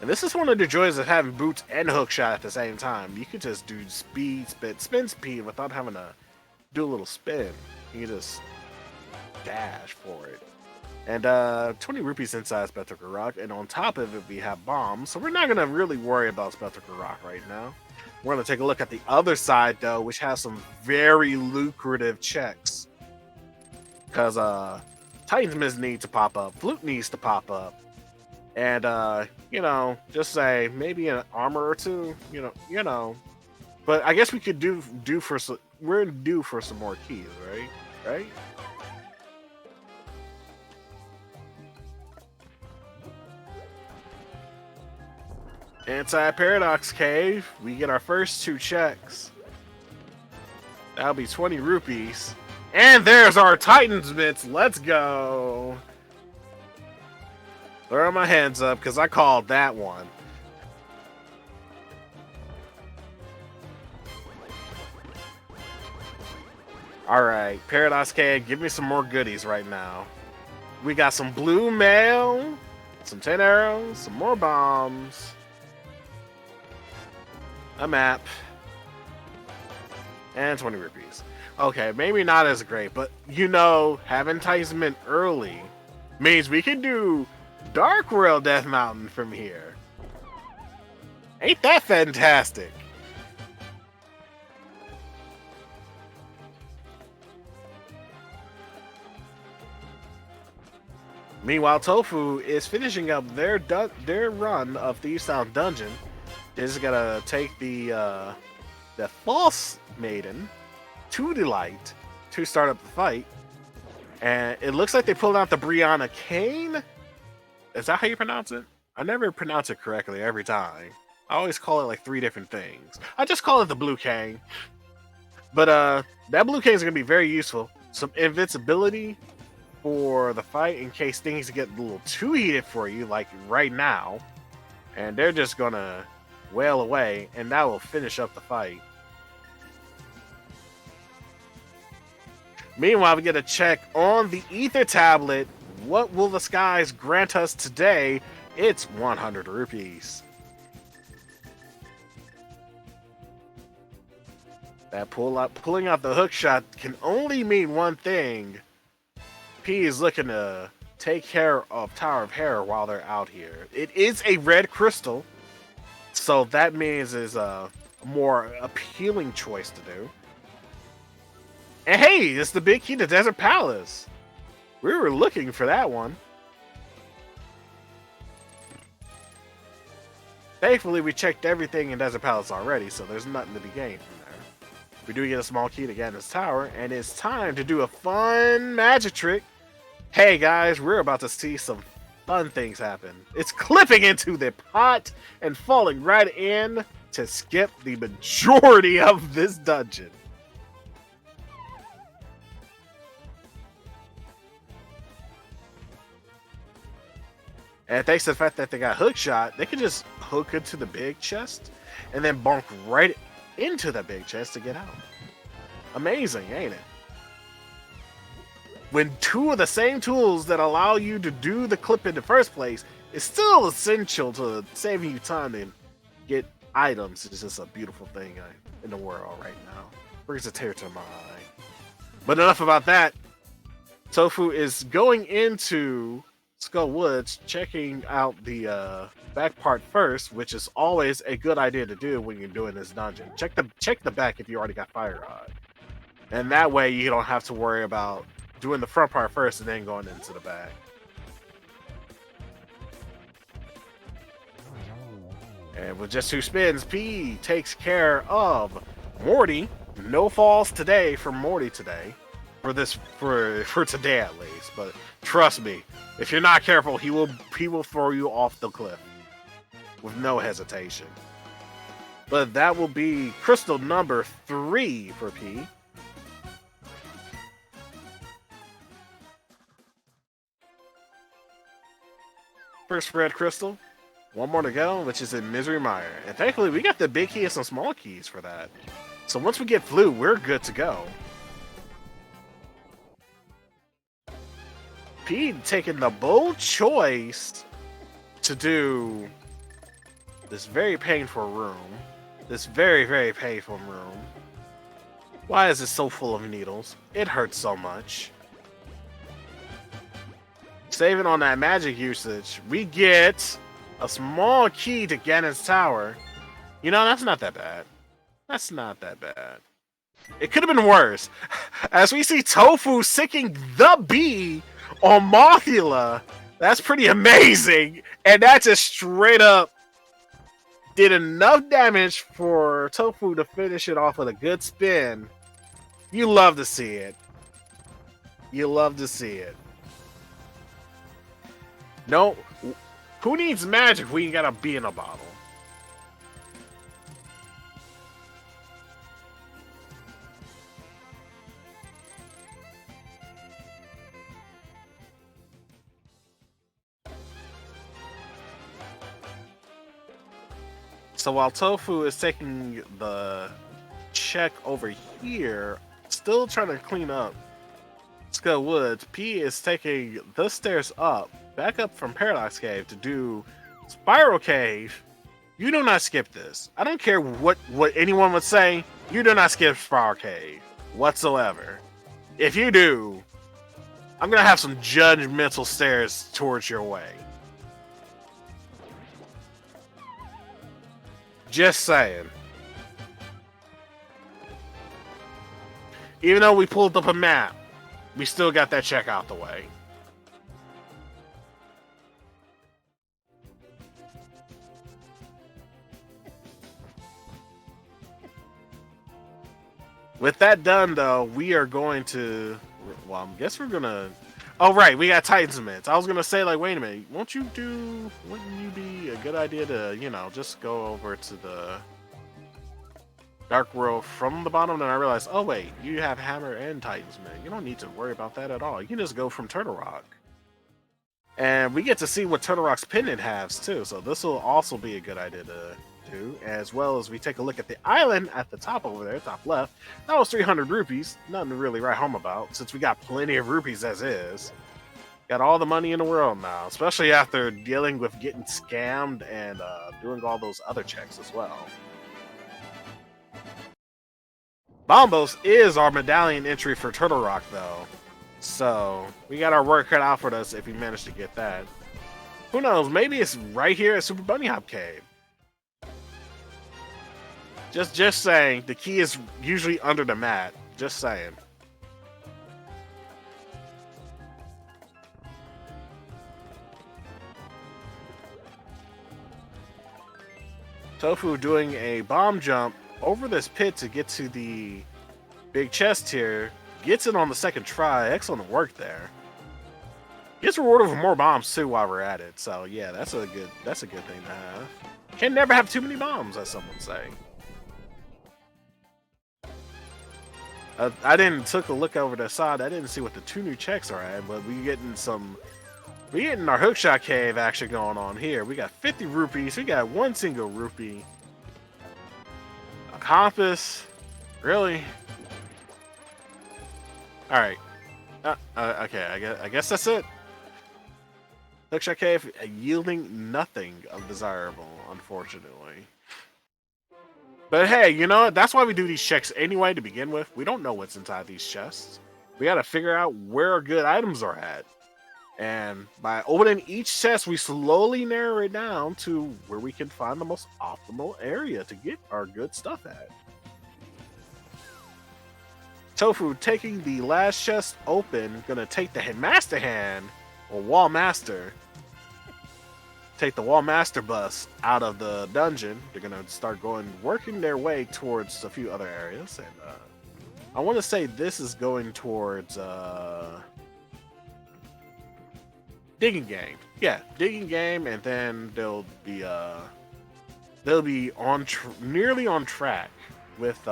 And this is one of the joys of having boots and hookshot at the same time. You could just do spin speed without having to do a little spin. You can just dash for it. And 20 rupees inside Spectacle Rock, and on top of it we have bombs, so we're not going to really worry about Spectacle Rock right now. We're going to take a look at the other side, though, which has some very lucrative checks. Because Titan's Miss needs to pop up, Flute needs to pop up, and, you know, just say, maybe an armor or two, you know. But I guess we could we're due for some more keys, right? Anti-Paradox Cave, we get our first 2 checks. That'll be 20 rupees. And there's our Titan's Mitts. Let's go. Throw my hands up because I called that one. Alright, Paradox Cave, give me some more goodies right now. We got some blue mail, some 10 arrows, some more bombs. A map, and 20 rupees. Okay, maybe not as great, but you know, having Titan's Mint early means we can do Dark World Death Mountain from here. Ain't that fantastic? Meanwhile, Tofu is finishing up their run of Thieves Town Dungeon. They're just gonna take the false maiden to the light to start up the fight. And it looks like they pulled out the Brianna Kane. Is that how you pronounce it? I never pronounce it correctly every time. I always call it like 3 different things. I just call it the Blue Kane. But that Blue Kane is gonna be very useful. Some invincibility for the fight in case things get a little too heated for you, like right now. And they're just gonna wail away, and that will finish up the fight. Meanwhile, we get a check on the Ether tablet. What will the skies grant us today? It's 100 rupees. That pulling out the hook shot can only mean one thing. P is looking to take care of Tower of Hair while they're out here. It is a red crystal, so that means it's a more appealing choice to do. And hey, it's the big key to Desert Palace. We were looking for that one. Thankfully, we checked everything in Desert Palace already, so there's nothing to be gained from there. We do get a small key to Ganon's Tower, and it's time to do a fun magic trick. Hey guys, we're about to see some fun things happen. It's clipping into the pot and falling right in to skip the majority of this dungeon. And thanks to the fact that they got hook shot, they can just hook into the big chest and then bonk right into the big chest to get out. Amazing, ain't it? When 2 of the same tools that allow you to do the clip in the first place is still essential to saving you time and get items, it's just a beautiful thing in the world right now. Brings a tear to my eye. But enough about that. Tofu is going into Skull Woods, checking out the back part first, which is always a good idea to do when you're doing this dungeon. Check the back if you already got Fire Rod, and that way you don't have to worry about doing the front part first and then going into the back. And with just 2 spins, P takes care of Morty. No falls today for Morty today. For today at least, but trust me, if you're not careful, he will throw you off the cliff with no hesitation. But that will be crystal number 3 for P. First red crystal, 1 more to go, which is in Misery Mire, and thankfully we got the big key and some small keys for that. So once we get Flu, we're good to go. P taking the bold choice to do this very painful room. This very, very painful room. Why is it so full of needles? It hurts so much. Saving on that magic usage, we get a small key to Ganon's Tower. You know, that's not that bad. That's not that bad. It could have been worse. As we see Tofu sicking the bee on Mothula, that's pretty amazing. And that just straight up did enough damage for Tofu to finish it off with a good spin. You love to see it. You love to see it. No, who needs magic when you got a bee in a bottle? So while Tofu is taking the check over here, still trying to clean up Skull Woods, P is taking the stairs up, back up from Paradox Cave to do Spiral Cave. You do not skip this. I don't care what anyone would say. You do not skip Spiral Cave whatsoever. If you do, I'm going to have some judgmental stares towards your way. Just saying. Even though we pulled up a map, we still got that check out the way. With that done, though, we are going to. Well, I guess we're gonna. Oh right, we got Titan's Mints. I was gonna say like, wait a minute, wouldn't you be a good idea to just go over to the Dark World from the bottom? Then I realized, oh wait, you have Hammer and Titan's Mint. You don't need to worry about that at all. You can just go from Turtle Rock, and we get to see what Turtle Rock's pendant has too. So this will also be a good idea to do, as well as we take a look at the island at the top over there, top left. That was 300 rupees. Nothing to really write home about, since we got plenty of rupees as is. Got all the money in the world now, especially after dealing with getting scammed and doing all those other checks as well. Bombos is our medallion entry for Turtle Rock, though. So we got our work cut out for us if we manage to get that. Who knows? Maybe it's right here at Super Bunny Hop Cave. Just saying, the key is usually under the mat. Just saying. Tofu doing a bomb jump over this pit to get to the big chest here. Gets it on the second try. Excellent work there. Gets rewarded with more bombs too while we're at it. So yeah, that's a good thing to have. Can never have too many bombs, as some would say. I took a look over the side. I didn't see what the 2 new checks are at, but we getting our hookshot cave action going on here. We got 50 rupees. We got 1 single rupee. A compass. Really? All right. Okay. I guess that's it. Hookshot cave yielding nothing of desirable, unfortunately. But hey, you know what? That's why we do these checks anyway to begin with. We don't know what's inside these chests. We got to figure out where our good items are at. And by opening each chest, we slowly narrow it down to where we can find the most optimal area to get our good stuff at. Tofu taking the last chest open, gonna take the Master Hand, or Wall Master. Take the Wall Master bus out of the dungeon. They're gonna start working their way towards a few other areas, and I want to say this is going towards digging game. Yeah, digging game, and then they'll be nearly on track with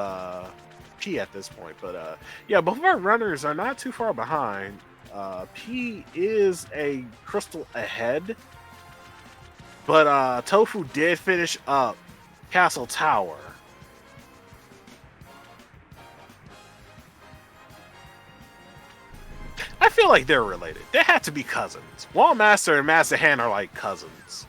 P at this point. But yeah, both of our runners are not too far behind. P is a crystal ahead. But Tofu did finish up Castle Tower. I feel like they're related. They had to be cousins. Wall Master and Master Hand are like cousins.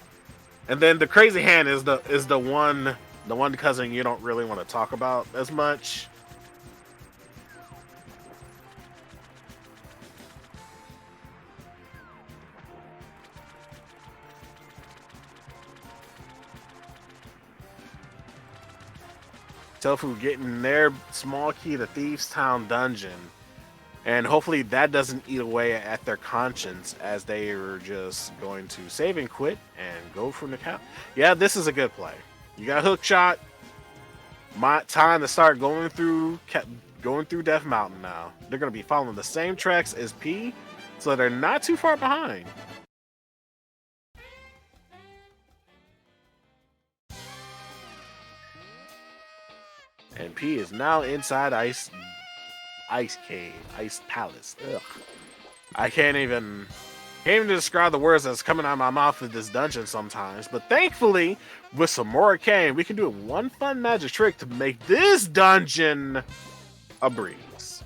And then the Crazy Hand is the one cousin you don't really want to talk about as much. Tofu getting their small key to Thieves Town dungeon, and hopefully that doesn't eat away at their conscience as they are just going to save and quit and go from the cap. Yeah, this is a good play. You got hook shot. My time to start going through Death Mountain now. They're going to be following the same tracks as P, so they're not too far behind. And P is now inside Ice Cave, Ice Palace. Ugh. I can't even describe the words that's coming out of my mouth in this dungeon sometimes. But thankfully, with some more arcane, we can do one fun magic trick to make this dungeon a breeze.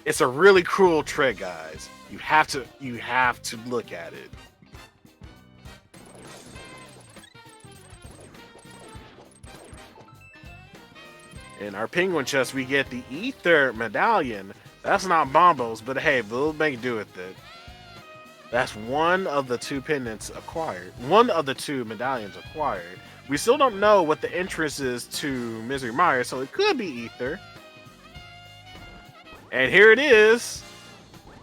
It's a really cool trick, guys. You have to look at it. In our penguin chest, we get the Ether Medallion. That's not Bombos, but hey, we'll make do with it. That's one of the 2 pendants acquired. One of the 2 medallions acquired. We still don't know what the entrance is to Misery Mire, so it could be Ether. And here it is.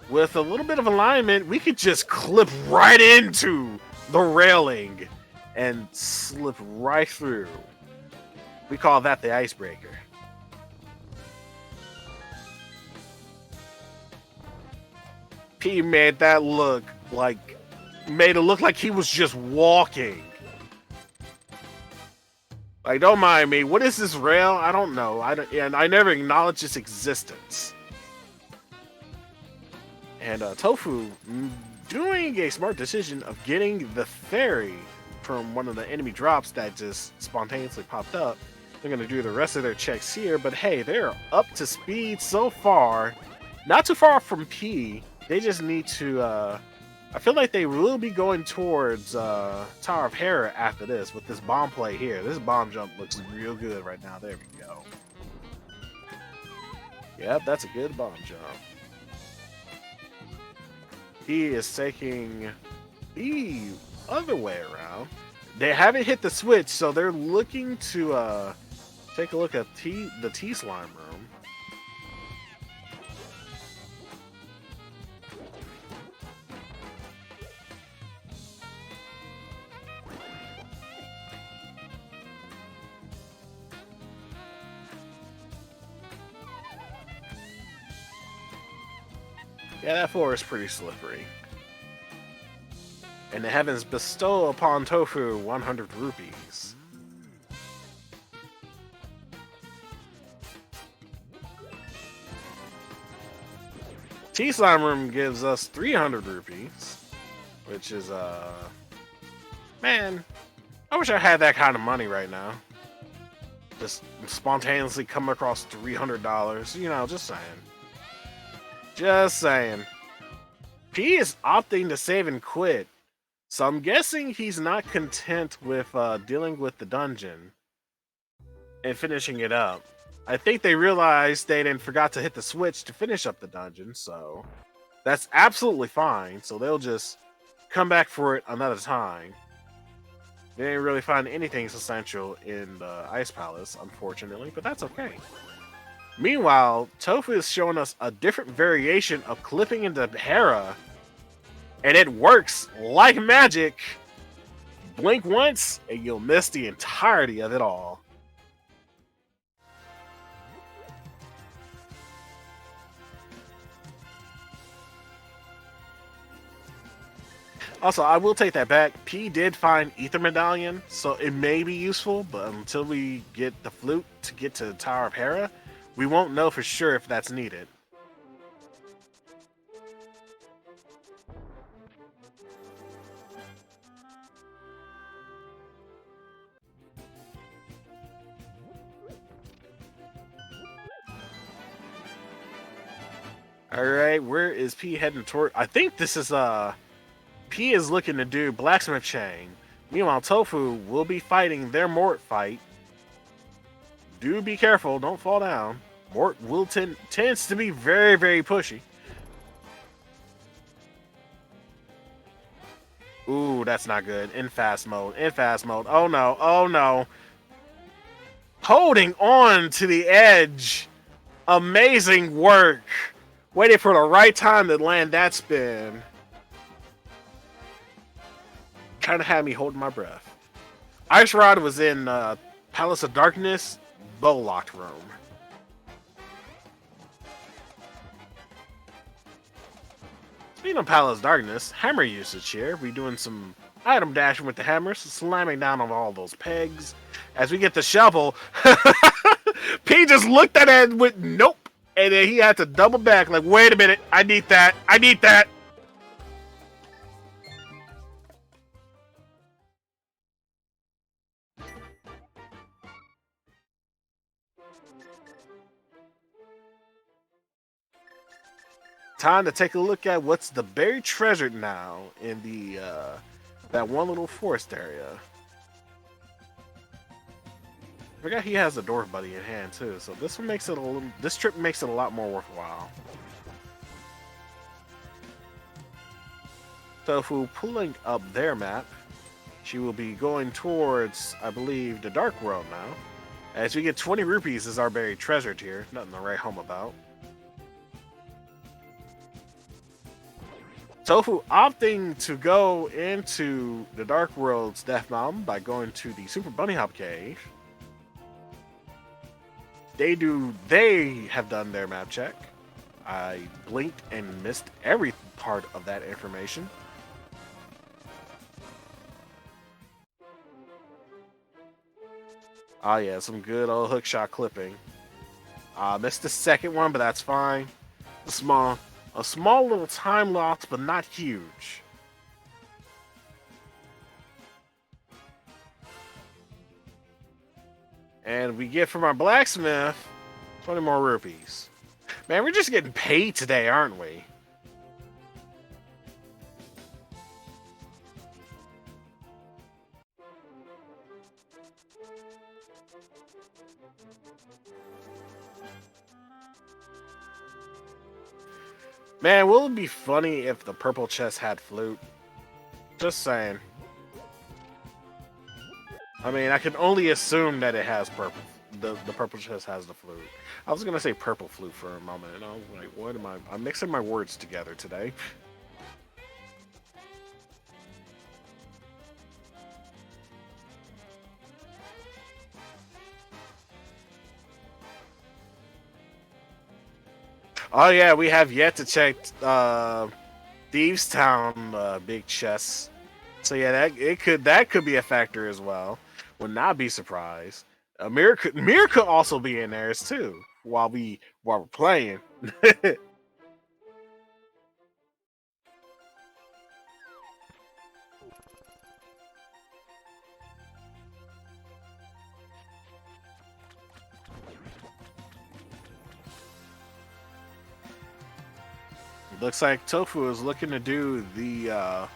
With a little bit of alignment, we could just clip right into the railing and slip right through. We call that the icebreaker. P made that look like, made it look like he was just walking. Like, don't mind me. What is this rail? I don't know. And I never acknowledged its existence. And Tofu doing a smart decision of getting the fairy from one of the enemy drops that just spontaneously popped up. They're going to do the rest of their checks here, but hey, they're up to speed so far. Not too far from P. They just need to, I feel like they will be going towards Tower of Hera after this with this bomb play here. This bomb jump looks real good right now. There we go. Yep, that's a good bomb jump. He is taking the other way around. They haven't hit the switch, so they're looking to take a look at the T-Slime room. Yeah, that floor is pretty slippery. And the heavens bestow upon Tofu 100 rupees. T-Slime room gives us 300 rupees, which is, man, I wish I had that kind of money right now. Just spontaneously come across $300, you know, just saying. Just saying. P is opting to save and quit, so I'm guessing he's not content with dealing with the dungeon and finishing it up. I think they realized they didn't forgot to hit the switch to finish up the dungeon, so that's absolutely fine. So they'll just come back for it another time. They didn't really find anything substantial in the Ice Palace, unfortunately, but that's okay. Meanwhile, Tofu is showing us a different variation of clipping into Hera, and it works like magic. Blink once, and you'll miss the entirety of it all. Also, I will take that back. P did find Ether Medallion, so it may be useful, but until we get the flute to get to the Tower of Hera, we won't know for sure if that's needed. Alright, where is P heading toward? I think this is, P is looking to do Blacksmith Chain. Meanwhile, Tofu will be fighting their Mort fight. Do be careful, don't fall down. Mort will tends to be very, very pushy. Ooh, that's not good. In fast mode. Oh no, oh no. Holding on to the edge. Amazing work. Waiting for the right time to land that spin. Kind of had me holding my breath. Ice Rod was in Palace of Darkness, bow locked room. Speaking of Palace of Darkness, hammer usage here. We're doing some item dashing with the hammers, slamming down on all those pegs. As we get the shovel, P just looked at it with nope. And then he had to double back, like, wait a minute, I need that, I need that. Time to take a look at what's the buried treasure now in the that one little forest area. I forgot he has a dwarf buddy in hand too, so this one makes it a little. This trip makes it a lot more worthwhile. Tofu pulling up their map. She will be going towards, I believe, the Dark World now. As we get 20 rupees as our buried treasure tier. Nothing to write home about. Tofu opting to go into the Dark World's Death Mountain by going to the Super Bunny Hop Cave. They have done their map check. I blinked and missed every part of that information. Oh yeah, some good old hookshot clipping. Missed the second one, but that's fine. A small little time loss, but not huge. And we get from our blacksmith 20 more rupees. Man, we're just getting paid today, aren't we? Man, will it be funny if the purple chest had flute? Just saying. I mean, I can only assume that it has purple. The purple chest has the flute. I was gonna say purple flute for a moment, and I was like, what am I? I'm mixing my words together today. Oh yeah, we have yet to check Thieves Town big chests. So yeah, that could be a factor as well. Would not be surprised. Mirror could also be in there too while we're playing. Looks like Tofu is looking to do the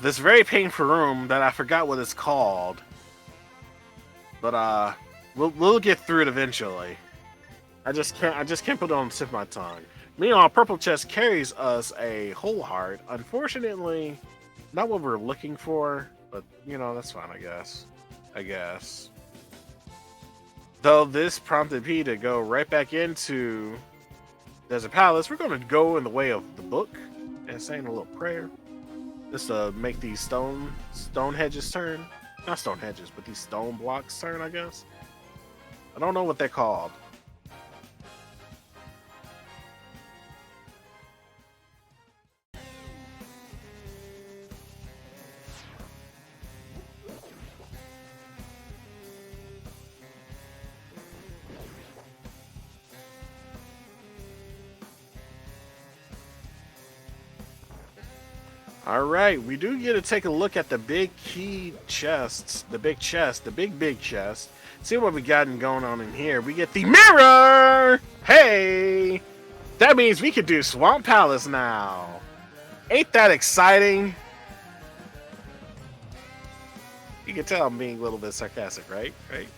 this very painful room that I forgot what it's called. But we'll get through it eventually. I just can't put it on the tip of my tongue. Meanwhile, Purple Chest carries us a whole heart. Unfortunately, not what we're looking for, but you know, that's fine, I guess. Though this prompted P to go right back into Desert Palace, we're gonna go in the way of the book and saying a little prayer. Just to make these stone hedges turn. Not stone hedges, but these stone blocks turn, I guess. I don't know what they're called. Alright, we do get to take a look at the big key chests. The big chest. See what we got going on in here. We get the mirror! Hey! That means we can do Swamp Palace now. Ain't that exciting? You can tell I'm being a little bit sarcastic, right? Right.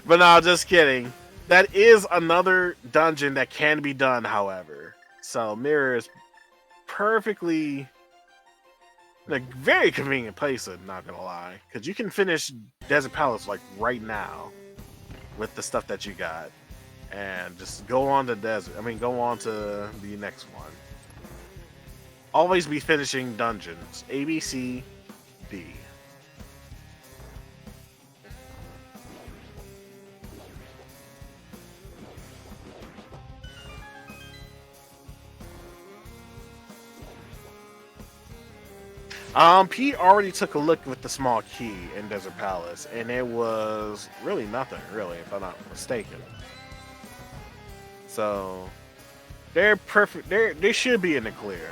But no, just kidding. That is another dungeon that can be done, however. So mirror is perfectly a very convenient place, I'm not gonna lie. Because you can finish Desert Palace like right now with the stuff that you got. And just go on to go on to the next one. Always be finishing dungeons. A, B, C, D. Pete already took a look with the small key in Desert Palace, and it was really nothing, really, if I'm not mistaken. So they're perfect. They should be in the clear.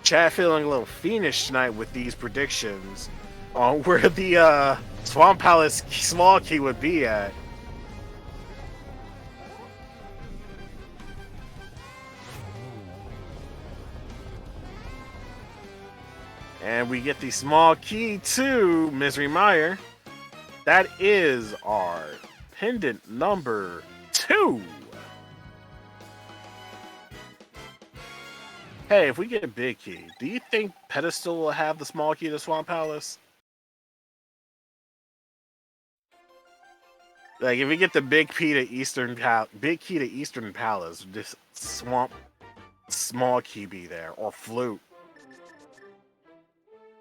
Chad feeling a little fiendish tonight with these predictions on where the Swamp Palace small key would be at. And we get the small key to Misery Mire. That is our pendant number 2. Hey, if we get a big key, do you think Pedestal will have the small key to Swamp Palace? Like if we get the big key to Eastern Palace, just swamp small key be there or flute.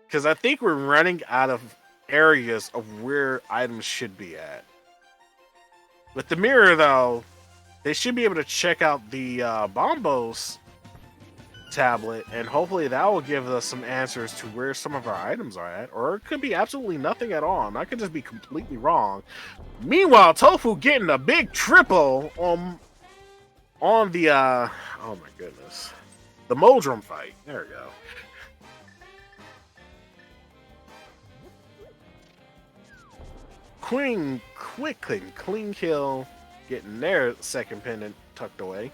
Because I think we're running out of areas of where items should be at. With the mirror though, they should be able to check out the Bombos tablet, and hopefully that will give us some answers to where some of our items are at, or it could be absolutely nothing at all, and I could just be completely wrong. Meanwhile, Tofu getting a big triple on the oh my goodness, the Moldrum fight. There we go. Queen quickly clean kill, getting their second pendant tucked away.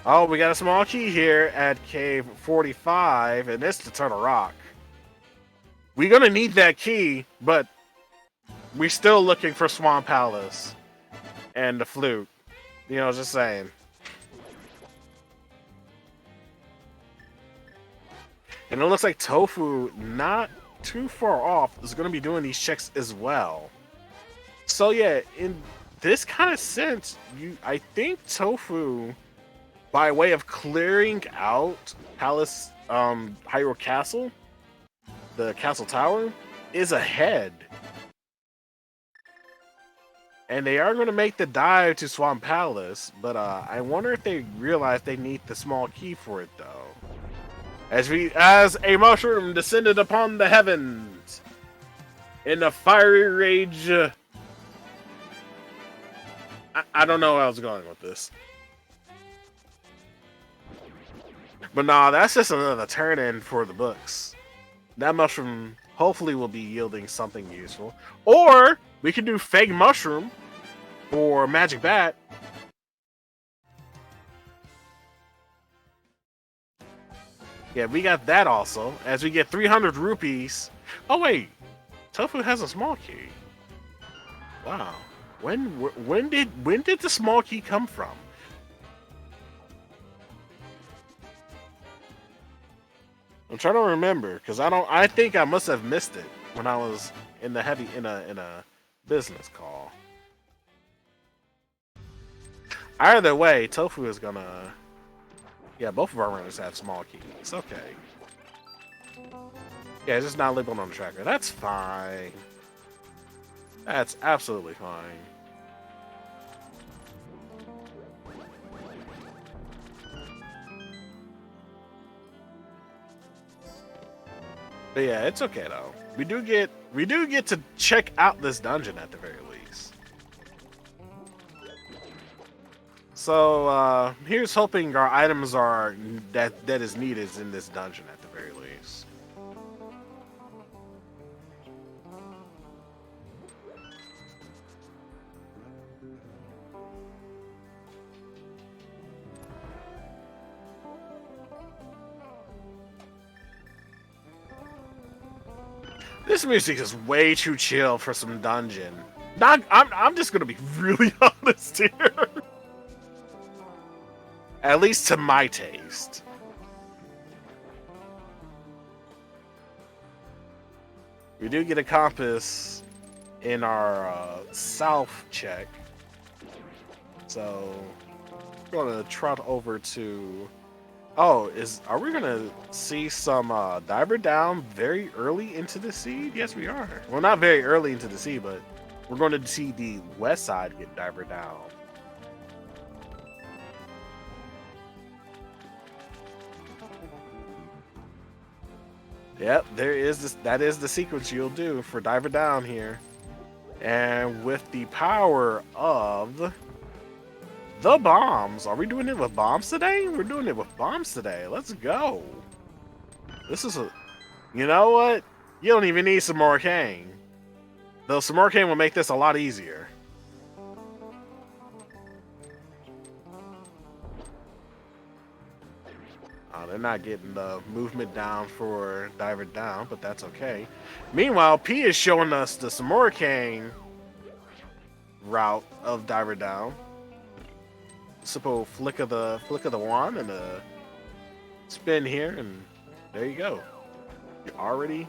Oh, we got a small key here at cave 45, and it's to turn a rock. We're gonna need that key, but we're still looking for Swamp Palace and the flute. You know, just saying. And it looks like Tofu, not too far off, is gonna be doing these checks as well. So yeah, in this kind of sense, I think Tofu, by way of clearing out Palace Hyrule Castle, the Castle Tower, is ahead. And they are going to make the dive to Swamp Palace, but I wonder if they realize they need the small key for it though. As a mushroom descended upon the heavens in a fiery rage. I don't know where I was going with this. But nah, that's just another turn-in for the books. That mushroom hopefully will be yielding something useful. Or we can do fake mushroom or magic bat. Yeah, we got that also. As we get 300 rupees. Oh wait, Tofu has a small key. Wow. When did the small key come from? I'm trying to remember because I think I must have missed it when I was in a business call. Either way, Tofu is gonna. Yeah, both of our runners have small keys. Okay. Yeah, it's just not labeled on the tracker. That's fine. That's absolutely fine. But yeah, it's okay though. We do get to check out this dungeon at the very least. So here's hoping our items are that is needed in this dungeon at the very least. This music is way too chill for some dungeon. I'm just gonna be really honest here. At least to my taste. We do get a compass in our south check. So we're gonna trot over to. Oh, are we gonna see some diver down very early into the sea? Yes, we are. Well, not very early into the sea, but we're going to see the west side get diver down. Yep, that is the sequence you'll do for diver down here. And with the power of the bombs. Are we doing it with bombs today? We're doing it with bombs today. Let's go. This is you know what? You don't even need some more cane. Though some more cane will make this a lot easier. Oh, they're not getting the movement down for diver down, but that's okay. Meanwhile, P is showing us the Samuricane route of diver down. Simple flick of the wand and spin here, and there you go. You're already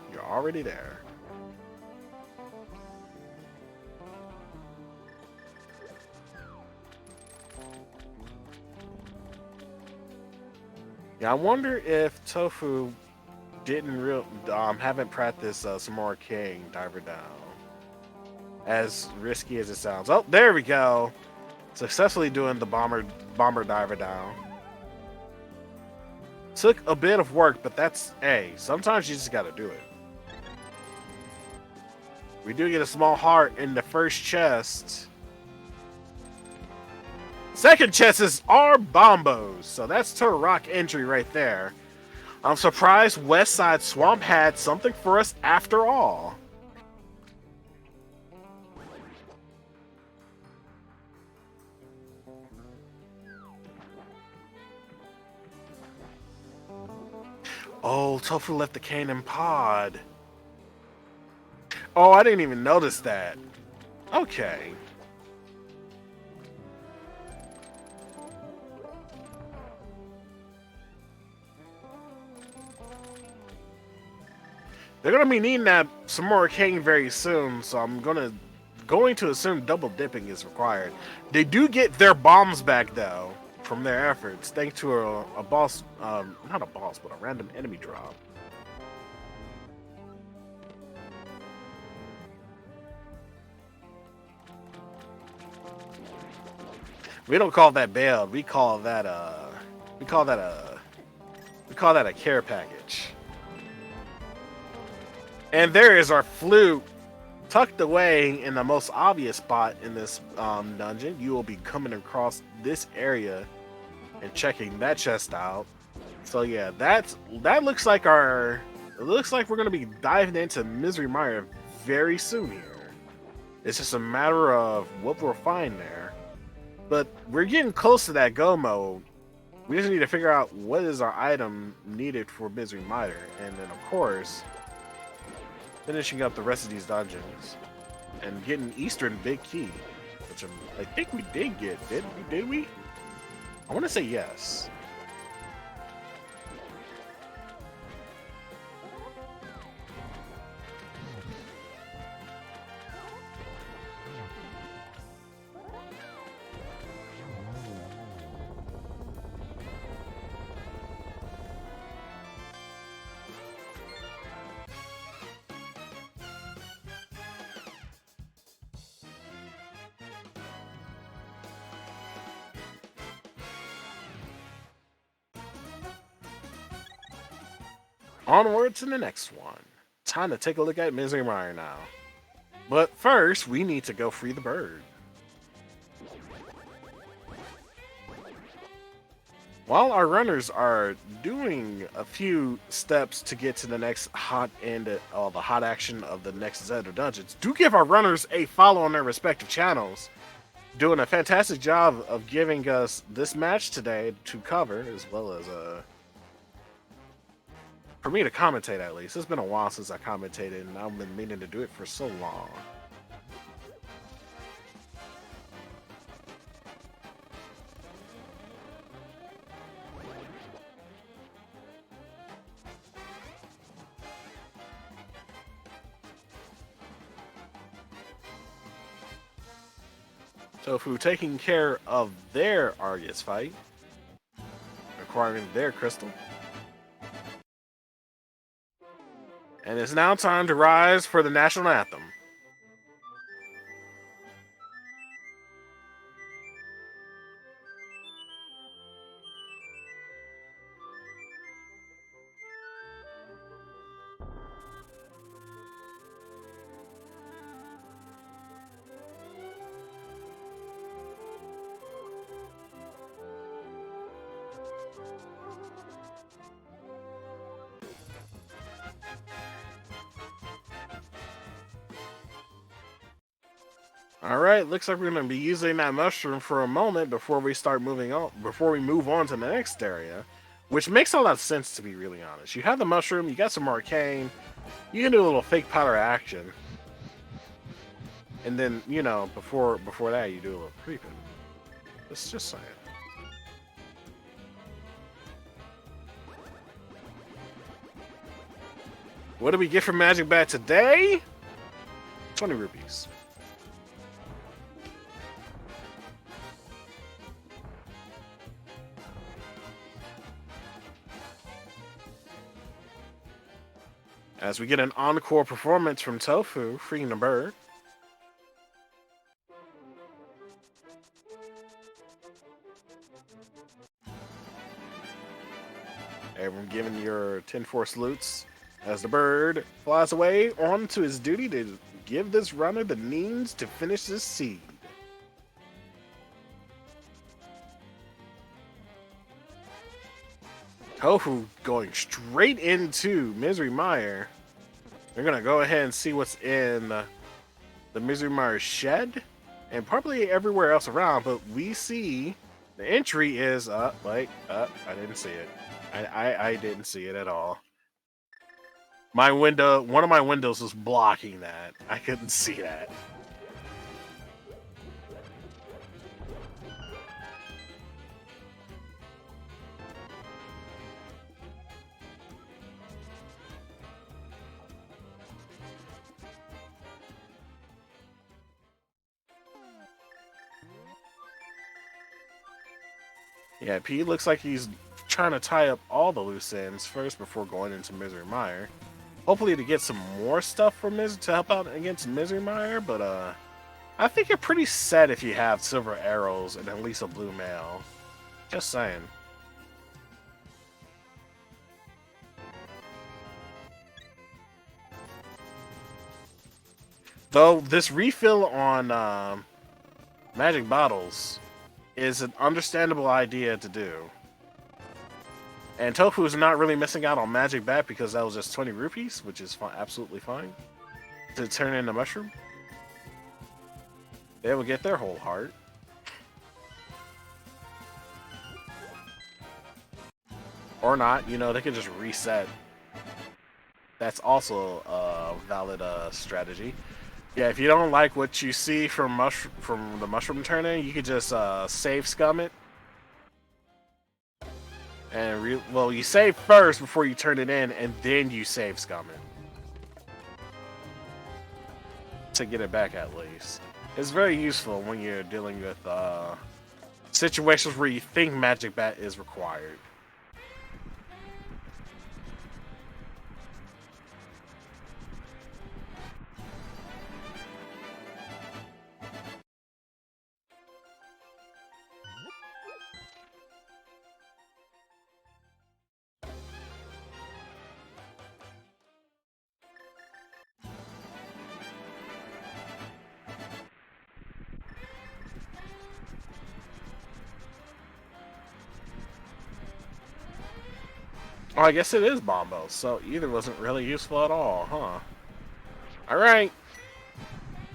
there. Yeah, I wonder if Tofu haven't practiced some more King Diver Down. As risky as it sounds. Oh, there we go. Successfully doing the bomber diver down. Took a bit of work, but that's sometimes you just gotta do it. We do get a small heart in the first chest. Second chest is our bombos, so that's Turok entry right there. I'm surprised West Side Swamp had something for us after all. Oh, Tofu left the cannon pod. Oh, I didn't even notice that. Okay. They're gonna be needing that some more cane very soon, so I'm going to assume double dipping is required. They do get their bombs back though from their efforts, thanks to a boss, not a boss, but a random enemy drop. We don't call that bailed. We call that a care package. And there is our flute tucked away in the most obvious spot in this dungeon. You will be coming across this area and checking that chest out. So yeah, that looks like it looks like we're gonna be diving into Misery Mire very soon here. It's just a matter of what we'll find there. But we're getting close to that go mode. We just need to figure out what is our item needed for Misery Mire, and then of course finishing up the rest of these dungeons and getting Eastern Big Key, which I think we did get. Did we? I want to say yes. Onward to the next one. Time to take a look at Misery Mire now. But first, we need to go free the bird. While our runners are doing a few steps to get to the next hot action of the next Zelda dungeons, do give our runners a follow on their respective channels. Doing a fantastic job of giving us this match today to cover, as well as for me to commentate at least. It's been a while since I commentated, and I've been meaning to do it for so long. Tofu taking care of their Argus fight, acquiring their crystal. And it's now time to rise for the national anthem. All right, looks like we're going to be using that mushroom for a moment before we move on to the next area, which makes a lot of sense, to be really honest. You have the mushroom, you got some arcane, you can do a little fake powder action, and then before that you do a little creeping. It's just saying. What do we get from Magic Bat today? 20 rupees. As we get an encore performance from Tofu, freeing the bird. Everyone giving your 10-4 salutes as the bird flies away on to his duty to give this runner the means to finish this seed. Tofu going straight into Misery Mire. We're going to go ahead and see what's in the Misery Mire shed and probably everywhere else around, but we see the entry is, I didn't see it. I didn't see it at all. My window, one of my windows was blocking that. I couldn't see that. Yeah, P looks like he's trying to tie up all the loose ends first before going into Misery Mire. Hopefully to get some more stuff from to help out against Misery Mire, but I think you're pretty set if you have silver arrows and at least a blue mail. Just saying. Though this refill on magic bottles is an understandable idea to do. And Tofu is not really missing out on Magic Bat because that was just 20 rupees, which is absolutely fine. To turn into Mushroom. They will get their whole heart. Or not, you know, they could just reset. That's also a valid strategy. Yeah, if you don't like what you see from the mushroom turn-in, you could just save scum it. And you save first before you turn it in, and then you save scum it. To get it back at least. It's very useful when you're dealing with situations where you think Magic Bat is required. Oh, I guess it is Bombo, so either wasn't really useful at all, huh? Alright.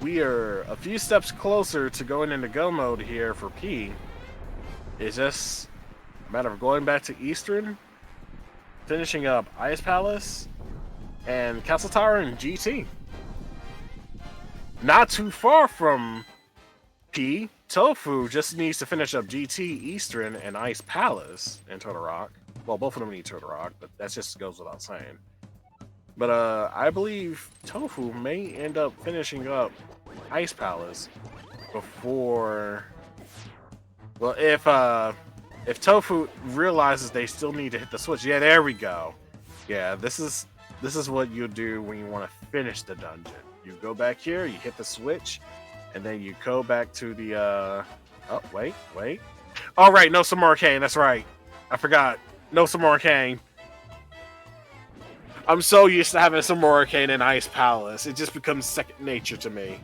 We are a few steps closer to going into go mode here for P. It's just a matter of going back to Eastern, finishing up Ice Palace, and Castle Tower and GT. Not too far from P. Tofu just needs to finish up GT, Eastern, and Ice Palace in Turtle Rock. Well, both of them need Turtle Rock, but that just goes without saying. But I believe Tofu may end up finishing up Ice Palace before. Well, if Tofu realizes they still need to hit the switch, yeah, there we go. Yeah, this is what you do when you want to finish the dungeon. You go back here, you hit the switch, and then you go back to the. Oh, wait. All right, no some arcane. That's right. I forgot. No some arcane. I'm so used to having some arcane in Ice Palace. It just becomes second nature to me.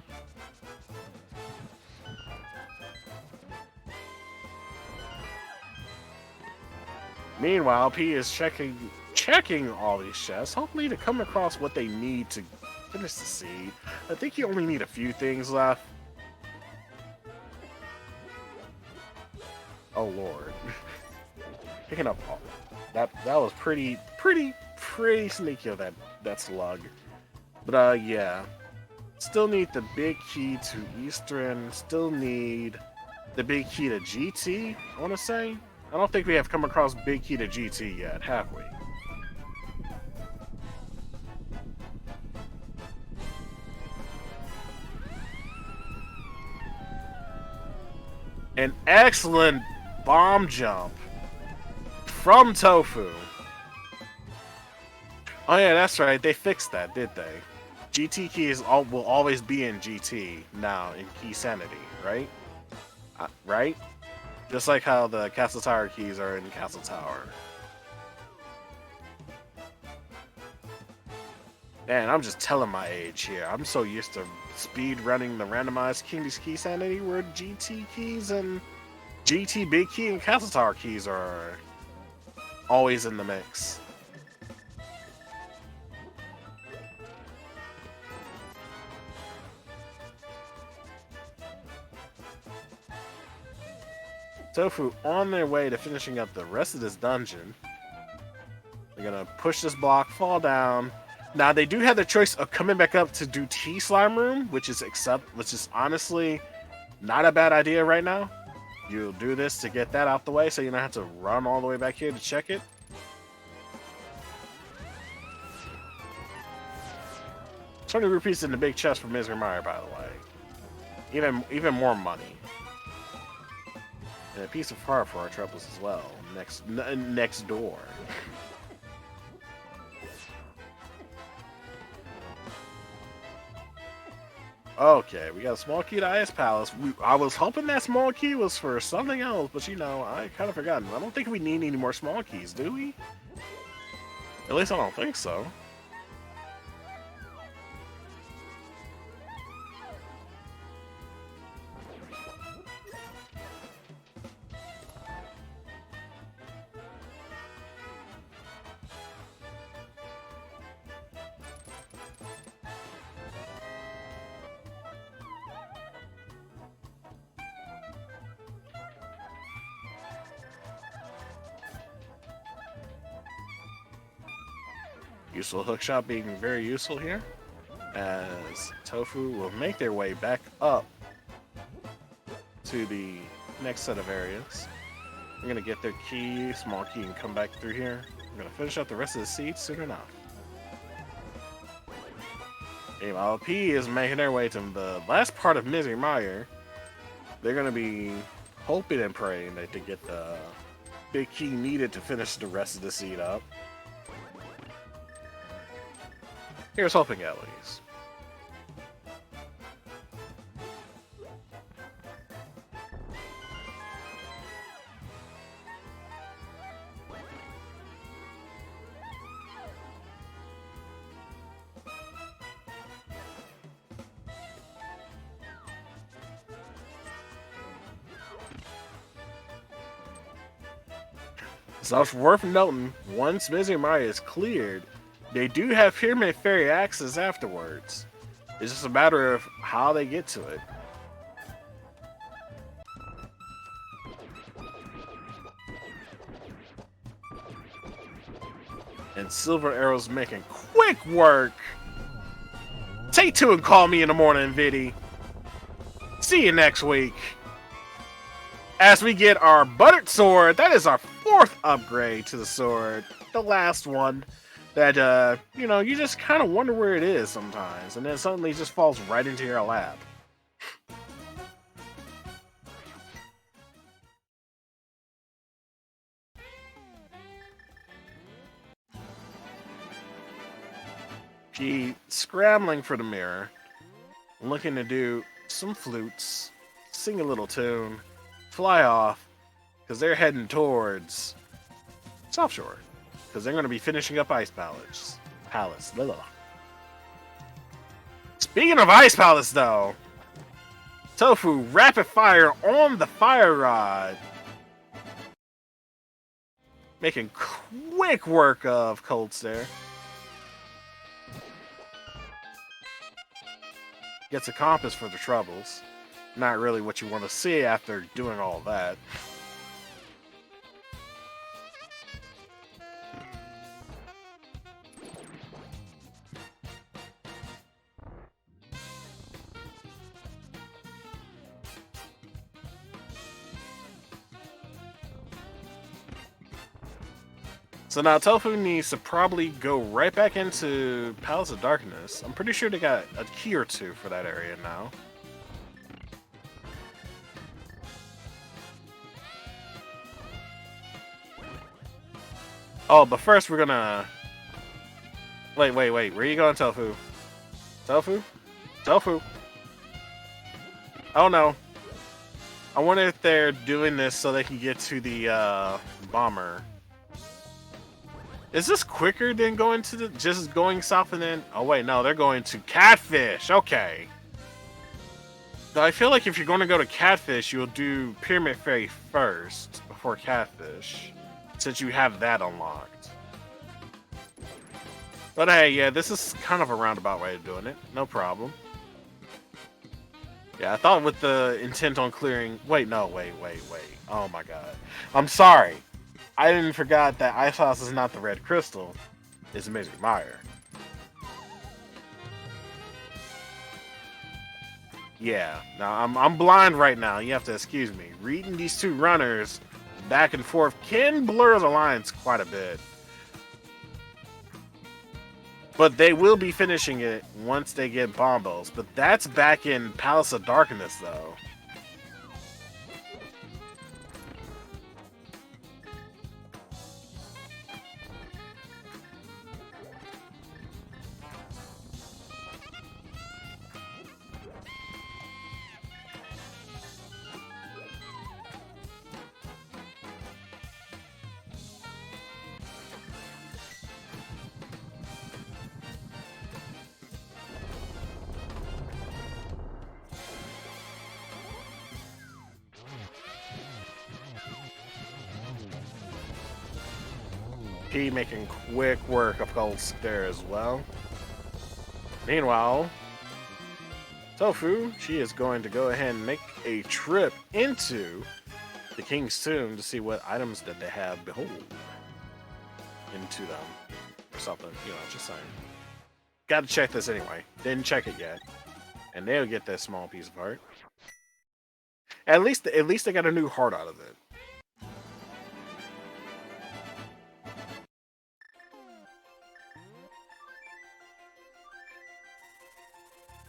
Meanwhile, P is checking all these chests, hopefully to come across what they need to finish the seed. I think you only need a few things left. Oh lord. Picking up all that was pretty sneaky of that slug. But yeah. Still need the big key to Eastern, still need the big key to GT, I wanna say. I don't think we have come across big key to GT yet, have we? An excellent bomb jump from Tofu. Oh yeah, that's right. They fixed that, did they? GT keys will always be in GT now in Key Sanity, right? Right? Just like how the Castle Tower keys are in Castle Tower. Man, I'm just telling my age here. I'm so used to speed running the randomized Key Sanity where GT keys and GT Big Key and Castle Tower keys are always in the mix. Tofu on their way to finishing up the rest of this dungeon. They're gonna push this block, fall down. Now they do have the choice of coming back up to do T Slime Room, which is honestly not a bad idea right now. You'll do this to get that out the way, so you don't have to run all the way back here to check it. 20 rupees in the big chest for Misery Meyer, by the way. Even more money. And a piece of heart for our troubles as well. Next door. Okay, we got a small key to Ice Palace. I was hoping that small key was for something else, but you know, I kind of forgotten. I don't think we need any more small keys, do we? At least I don't think so. Useful hookshot being very useful here, as Tofu will make their way back up to the next set of areas. They're gonna get their key, small key, and come back through here. We're gonna finish up the rest of the seeds soon enough. Meanwhile, P is making their way to the last part of Misery Mire. They're gonna be hoping and praying that they get the big key needed to finish the rest of the seed up. Here's hoping, at least. So it's worth noting, once Misery Mire is cleared, they do have Pyramid Fairy access afterwards. It's just a matter of how they get to it. And Silver Arrow's making quick work. Take two and call me in the morning, Viddy. See you next week. As we get our Buttered Sword, that is our 4th upgrade to the sword. The last one. That, you know, you just kind of wonder where it is sometimes, and then suddenly it just falls right into your lap. She scrambling for the mirror, looking to do some flutes, sing a little tune, fly off, because they're heading towards South Shore. Because they're going to be finishing up Ice Palace. Speaking of Ice Palace, though, Tofu rapid fire on the fire rod, making quick work of Cold Stare. Gets a compass for the troubles. Not really what you want to see after doing all that. So now Tofu needs to probably go right back into Palace of Darkness. I'm pretty sure they got a key or two for that area now. Oh, but first we're gonna... Wait. Where are you going, Tofu? Tofu? Tofu? Oh no. I wonder if they're doing this so they can get to the bomber. Is this quicker than going to the... just going south and then... Oh wait, no, they're going to Catfish. Okay. So I feel like if you're going to go to Catfish, you'll do Pyramid Ferry first before Catfish, since you have that unlocked. But hey, yeah, this is kind of a roundabout way of doing it. No problem. Yeah, I thought with the intent on clearing... Wait. Oh my god. I'm sorry. I didn't forgot that Ice House is not the red crystal. It's Misery Mire. Yeah, now I'm blind right now. You have to excuse me. Reading these two runners back and forth can blur the lines quite a bit. But they will be finishing it once they get Bombos. But that's back in Palace of Darkness, though. P making quick work of Gold there as well. Meanwhile, Tofu, she is going to go ahead and make a trip into the King's Tomb to see what items that they have behold into them. Or something, just saying. Gotta check this anyway. Didn't check it yet. And they'll get that small piece of art. At least they got a new heart out of it.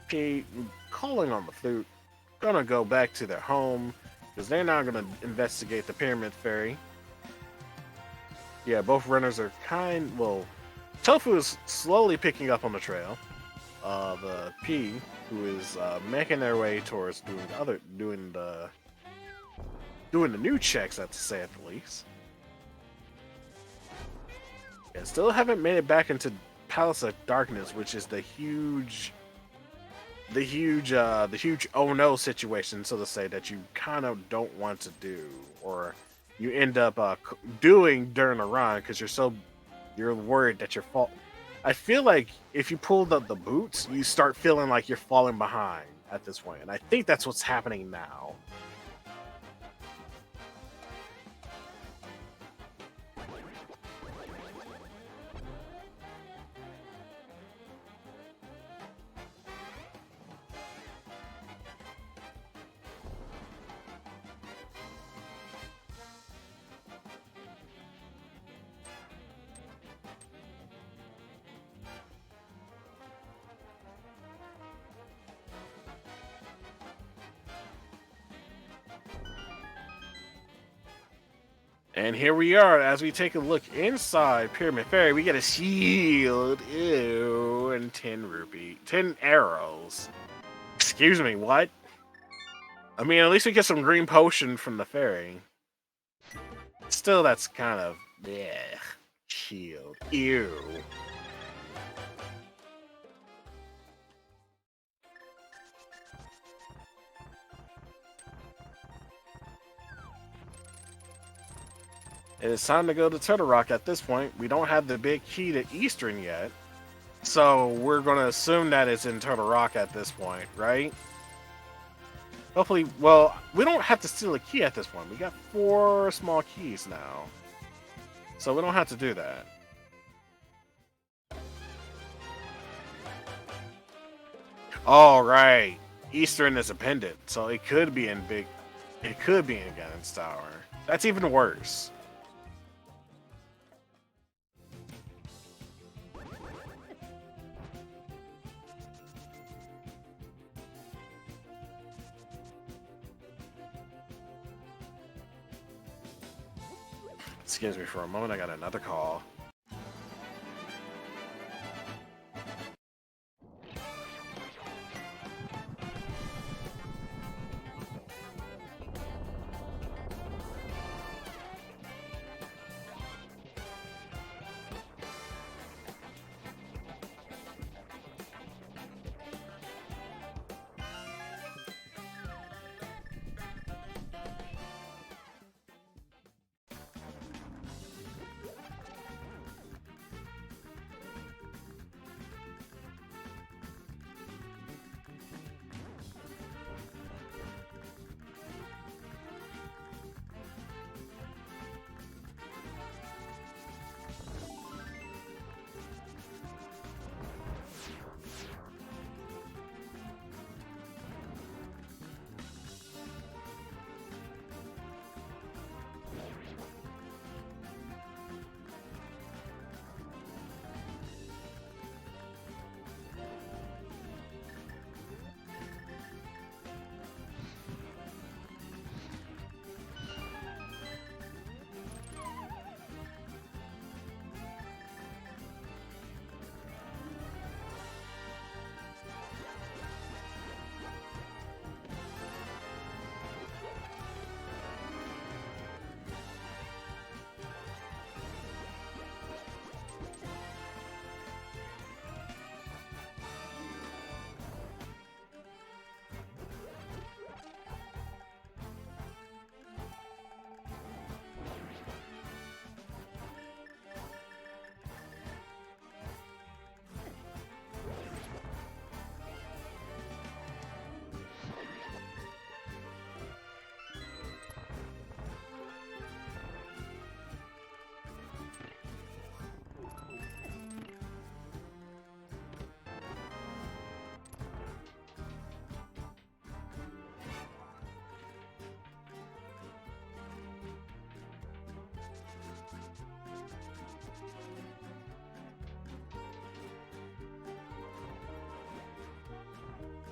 P calling on the flute, gonna go back to their home because they're now gonna investigate the Pyramid Ferry. Yeah, both runners are Tofu is slowly picking up on the trail of P, who is making their way towards doing the new checks, to say at the least. Yeah, still haven't made it back into Palace of Darkness, which is the huge oh no situation, so to say, that you kind of don't want to do, or you end up doing during a run because you're worried that I feel like if you pulled up the boots, you start feeling like you're falling behind at this point, and I think that's what's happening now. And here we are, as we take a look inside Pyramid Ferry, we get a shield, ew, and 10 arrows. Excuse me, what? I mean, at least we get some green potion from the ferry. Still, that's kind of, bleh, shield, ew. It is time to go to Turtle Rock at this point. We don't have the big key to Eastern yet. So we're going to assume that it's in Turtle Rock at this point, right? Hopefully, well, we don't have to steal a key at this point. We got 4 small keys now. So we don't have to do that. All right. Eastern is a pendant, so it could be in Ganon's Tower. That's even worse. Excuse me for a moment, I got another call.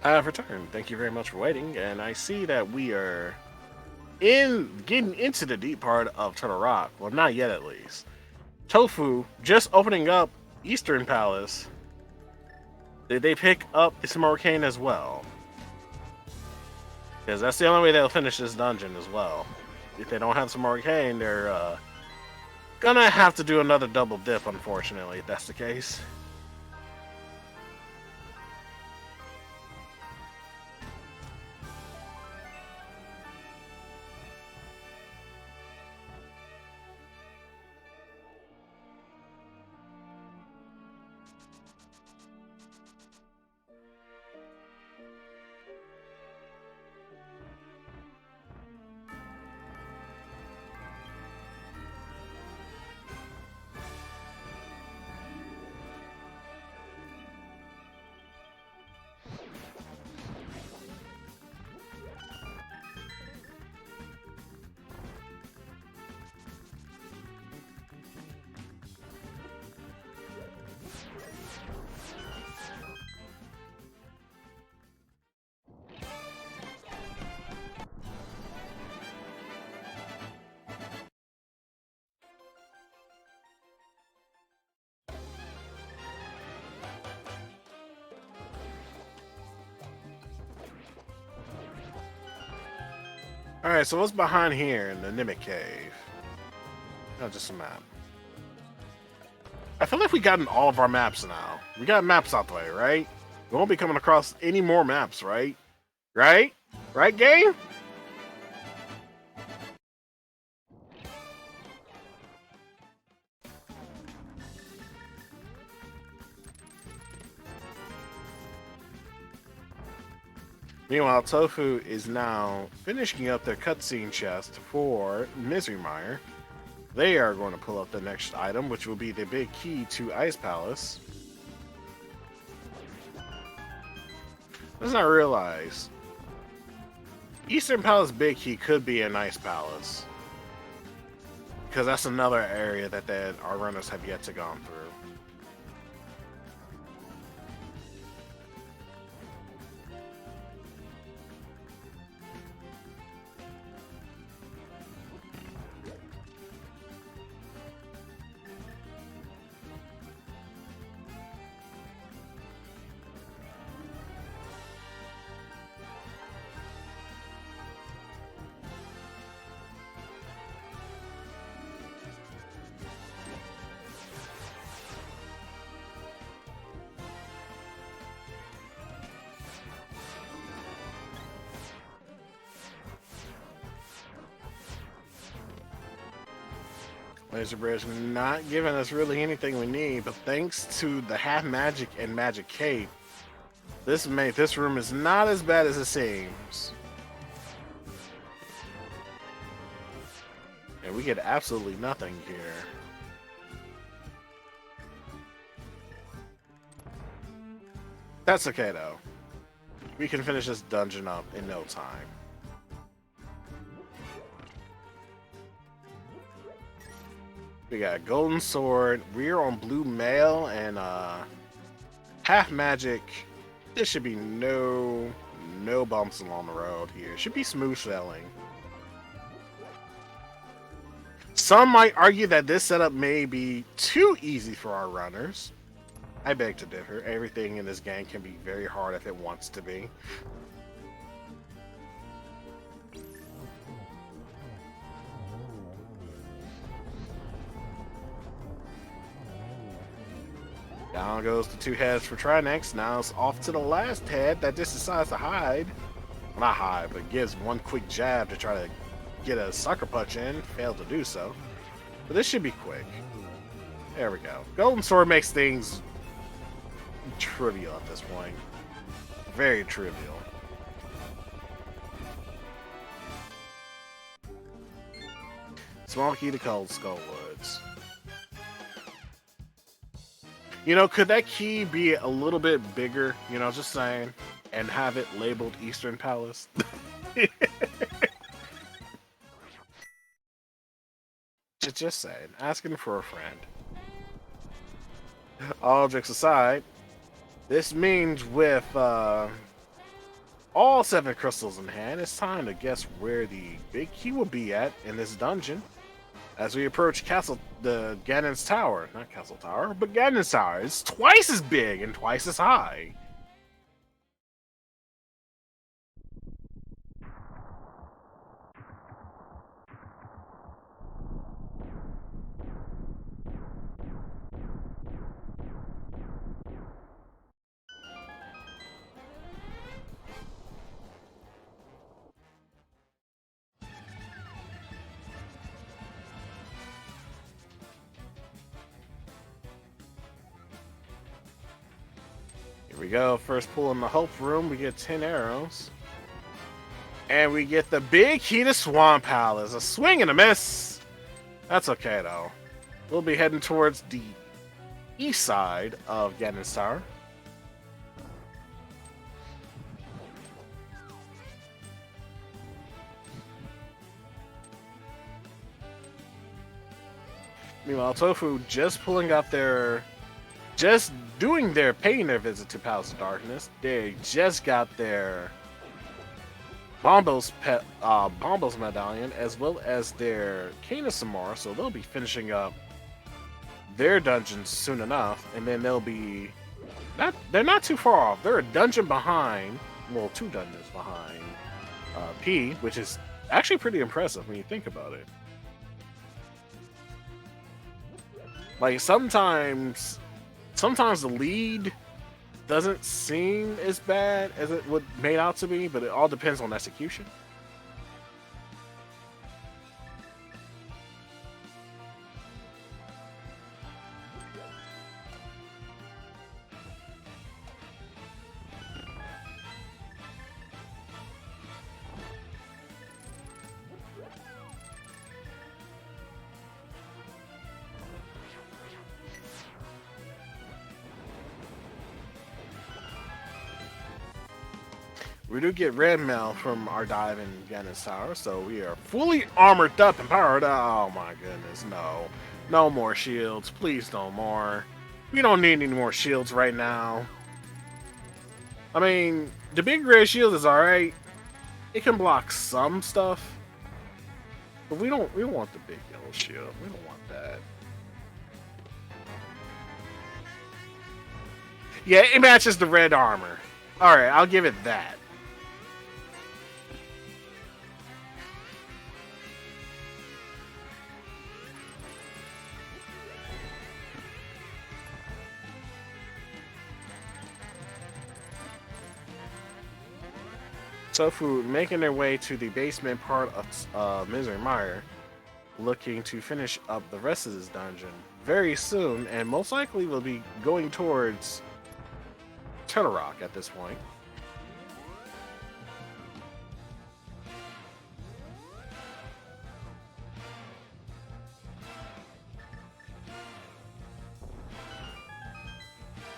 I have returned. Thank you very much for waiting, and I see that we are getting into the deep part of Turtle Rock. Well, not yet, at least. Tofu just opening up Eastern Palace. Did they pick up some arcane as well? Because that's the only way they'll finish this dungeon as well. If they don't have some arcane, they're gonna have to do another double dip, unfortunately, if that's the case. Alright, so what's behind here in the Nimic Cave? Oh, just a map. I feel like we've gotten all of our maps now. We got maps out the way, right? We won't be coming across any more maps, right? Right? Right, game? Meanwhile, Tofu is now finishing up their cutscene chest for Misery Mire. They are going to pull up the next item, which will be the big key to Ice Palace. Let's not realize Eastern Palace big key could be an Ice Palace, because that's another area that our runners have yet to gone through. Laser Bridge not giving us really anything we need, but thanks to the half magic and magic cape, this room is not as bad as it seems. And we get absolutely nothing here. That's okay though. We can finish this dungeon up in no time. We got Golden Sword, we're on Blue Mail, and half magic. There should be no bumps along the road here. Should be smooth sailing. Some might argue that this setup may be too easy for our runners. I beg to differ. Everything in this game can be very hard if it wants to be. Down goes the 2 heads for Trinex. Now it's off to the last head that just decides to hide. Well, not hide, but gives one quick jab to try to get a sucker punch in. Failed to do so. But this should be quick. There we go. Golden Sword makes things trivial at this point. Very trivial. Small key to Cold Skull Woods. You know, could that key be a little bit bigger? You know, just saying. And have it labeled Eastern Palace? Just saying. Asking for a friend. All jokes aside, this means with all 7 crystals in hand, it's time to guess where the big key will be at in this dungeon. As we approach the Ganon's Tower. Not Castle Tower, but Ganon's Tower. It's twice as big and twice as high. Here we go. First pull in the Hope Room, we get 10 arrows. And we get the big key to Swamp Palace. A swing and a miss. That's okay, though. We'll be heading towards the east side of Ganon's Tower. Meanwhile, Tofu just pulling up just paying their visit to Palace of Darkness. They just got their Bombo's medallion as well as their Cane of Samara, so they'll be finishing up their dungeons soon enough, and then they're not too far off. They're a dungeon behind, well, 2 dungeons behind P, which is actually pretty impressive when you think about it. Like sometimes the lead doesn't seem as bad as it would made out to be, but it all depends on execution. We do get red mail from our dive in Ganon's Tower, so we are fully armored up and powered up. Oh my goodness, no. No more shields. Please no more. We don't need any more shields right now. I mean, the big red shield is alright. It can block some stuff. But we want the big yellow shield. We don't want that. Yeah, it matches the red armor. Alright, I'll give it that. Tofu making their way to the basement part of Misery Mire. looking to finish up the rest of this dungeon very soon, and most likely will be going towards Turtle Rock at this point.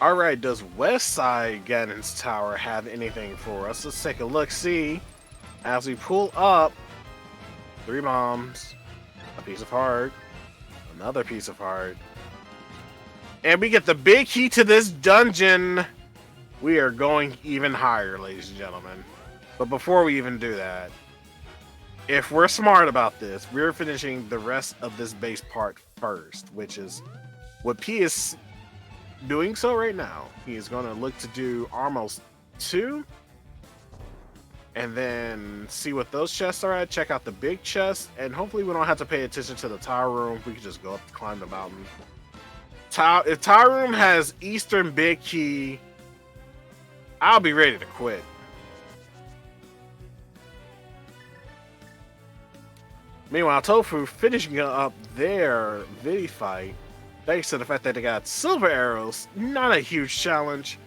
Alright, does West Side Ganon's Tower have anything for us? Let's take a look, see. As we pull up, 3 bombs, a piece of heart, another piece of heart, and we get the big key to this dungeon. We are going even higher, ladies and gentlemen. But before we even do that, if we're smart about this, we're finishing the rest of this base part first, which is what P is doing so right now. He is going to look to do almost 2, and then see what those chests are at, check out the big chest, and hopefully we don't have to pay attention to the tower room. We can just go up and climb the mountain. If tower room has Eastern big key, I'll be ready to quit. Meanwhile, Tofu finishing up their Vidi fight, thanks to the fact that they got silver arrows. Not a huge challenge.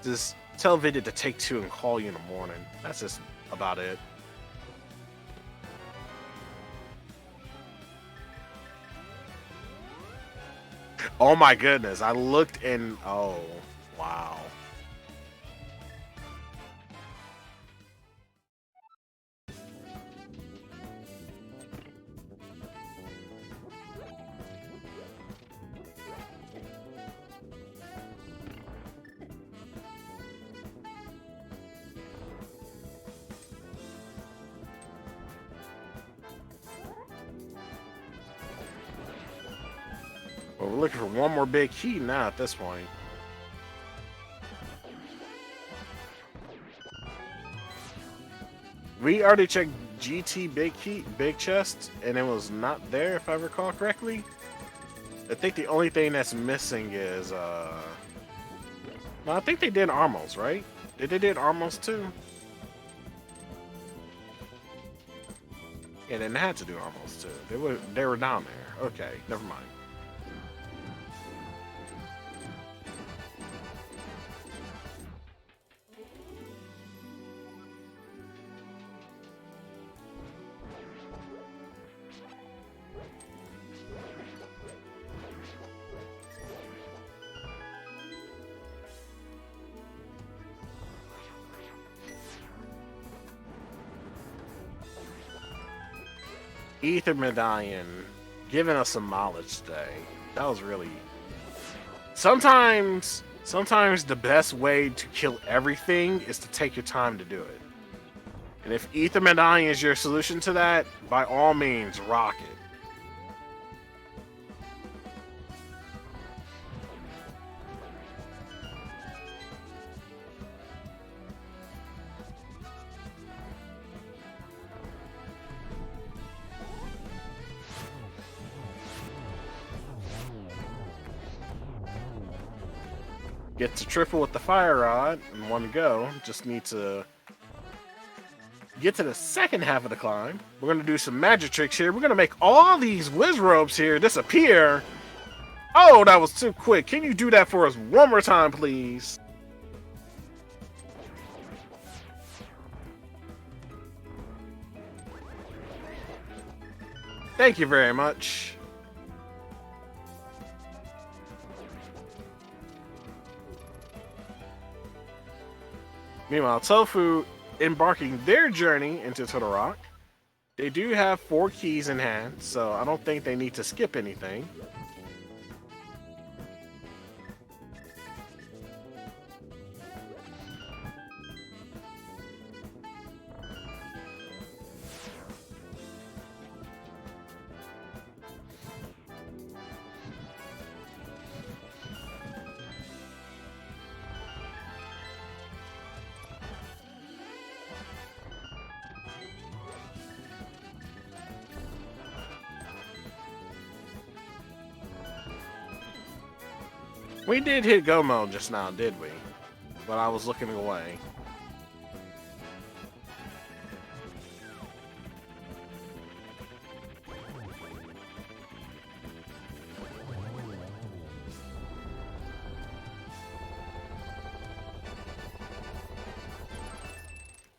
Just tell Vidi to take 2 and call you in the morning. That's just about it. Oh my goodness, I looked in. Oh, wow. Well, we're looking for one more big key now at this point. We already checked GT big chest, and it was not there if I recall correctly. I think the only thing that's missing is no, I think they did Armos, right? They did Armos too. Yeah, they had to do Armos too. They were down there. Okay, never mind. Ether Medallion giving us some mileage today. That was really... Sometimes the best way to kill everything is to take your time to do it. And if Ether Medallion is your solution to that, by all means, rock it. Get to triple with the fire rod in one go. Just need to get to the second half of the climb. We're going to do some magic tricks here. We're going to make all these whiz ropes here disappear. Oh, that was too quick. Can you do that for us one more time, please? Thank you very much. Meanwhile, Tofu embarking their journey into Turtle Rock. They do have 4 keys in hand, so I don't think they need to skip anything. We did hit go mode just now, did we? But I was looking away.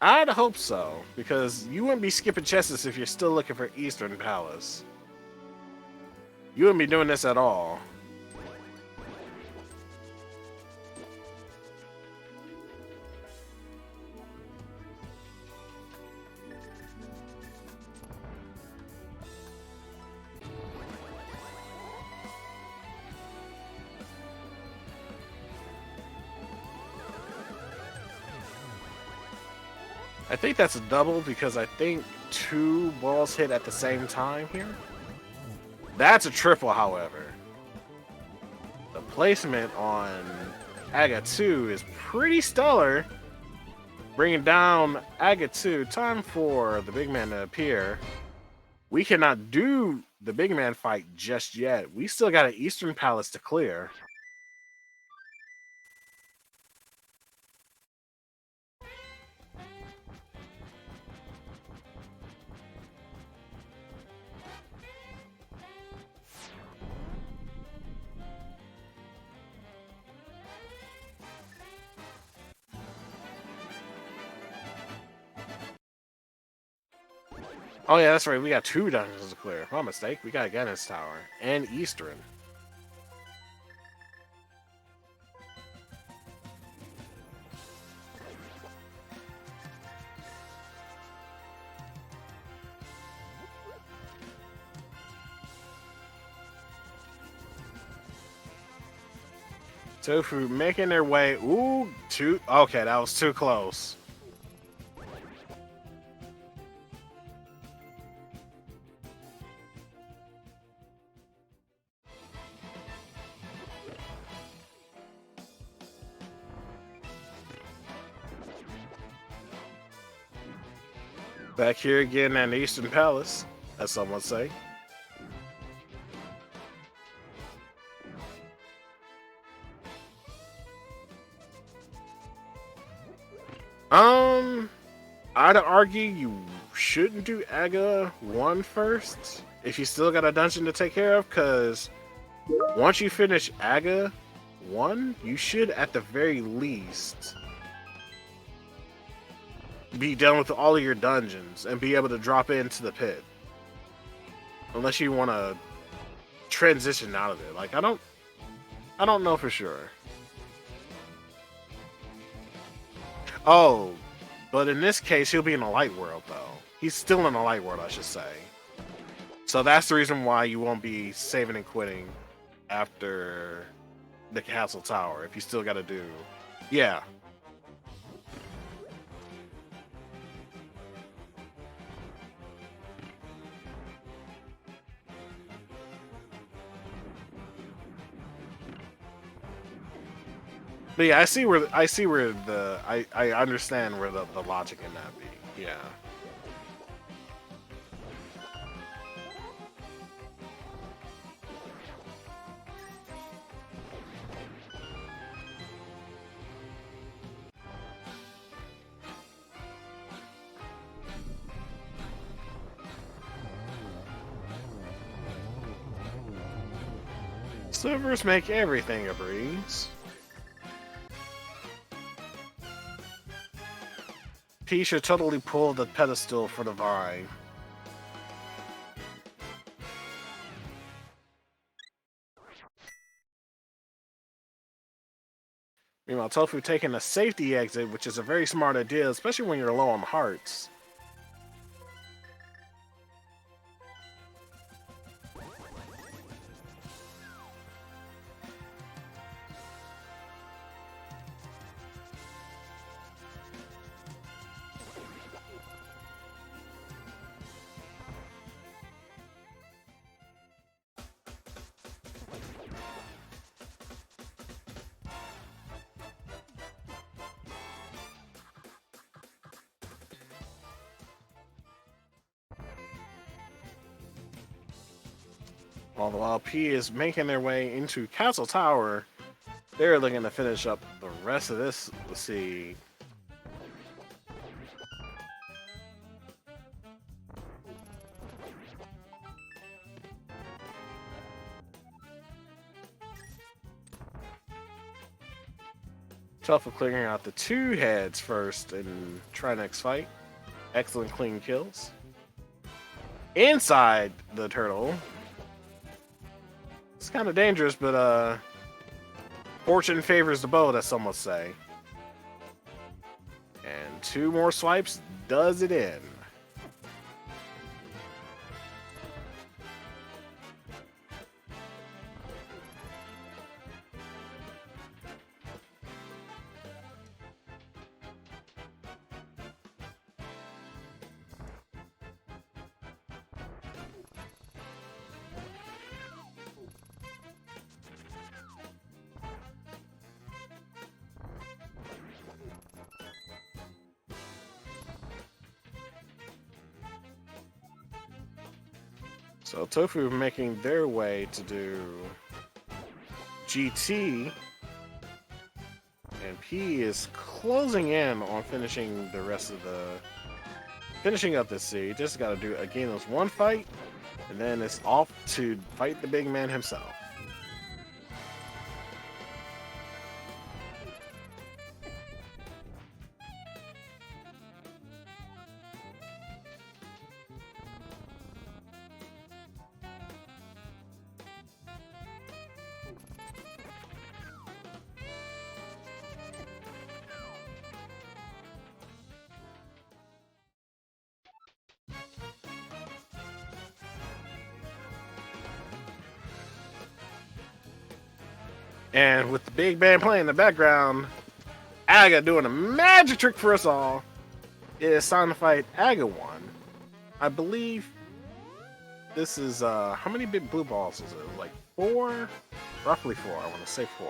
I'd hope so, because you wouldn't be skipping chests if you're still looking for Eastern Palace. You wouldn't be doing this at all. I think that's a double because I think 2 balls hit at the same time here. That's a triple, however. The placement on Aga 2 is pretty stellar. Bringing down Aga 2. Time for the big man to appear. We cannot do the big man fight just yet. We still got an Eastern Palace to clear. Oh yeah, that's right. We got 2 dungeons to clear. My mistake. We got Gannis Tower and Eastern. Tofu making their way. Ooh, okay, that was too close. Back here again at the Eastern Palace, as some would say. I'd argue you shouldn't do Aga 1 first if you still got a dungeon to take care of, because once you finish Aga 1, you should at the very least be done with all of your dungeons and be able to drop into the pit. Unless you want to transition out of it. Like, I don't know for sure. Oh, but in this case, he'll be in a light world, though. He's still in a light world, I should say. So that's the reason why you won't be saving and quitting after the castle tower, if you still got to do... Yeah. But yeah, I see where the I understand where the logic in that be. Yeah. Silvers make everything a breeze. P should totally pull the pedestal for the vine. Meanwhile, Tofu taking a safety exit, which is a very smart idea, especially when you're low on hearts. All the while P is making their way into Castle Tower, they're looking to finish up the rest of this. Let's see. Tough for clearing out the 2 heads first and try next fight. Excellent clean kills. Inside the turtle. It's kind of dangerous, but fortune favors the bow, as some will say. And 2 more swipes does it in. So Tofu making their way to do GT, and P is closing in on finishing the rest of finishing up this seed. Just got to do again this 1 fight, and then it's off to fight the big man himself. And with the big band playing in the background, Aga doing a magic trick for us all. It is time to fight Aga 1. I believe this is, how many big blue balls is it? Like 4? Roughly 4, I want to say 4.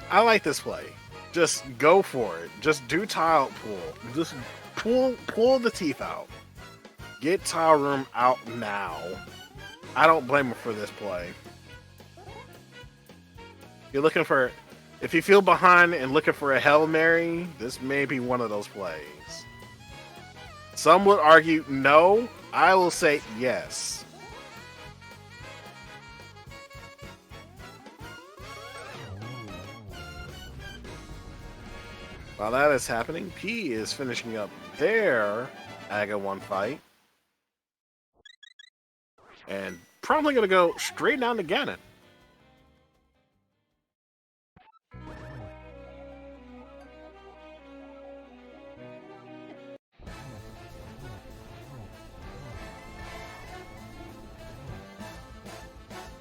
I like this play. Just go for it. Just do tile pull. Just pull the teeth out. Get tile room out now. I don't blame him for this play. You're looking for, if you feel behind and looking for a Hail Mary, this may be one of those plays. Some would argue no. I will say yes. While that is happening, P is finishing up their Aga 1 fight. And probably going to go straight down to Ganon.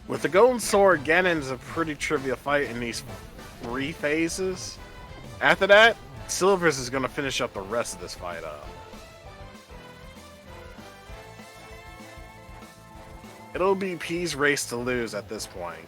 With the Golden Sword, Ganon's a pretty trivial fight in these 3 phases. After that, Silvers is going to finish up the rest of this fight up. It'll be P's race to lose at this point.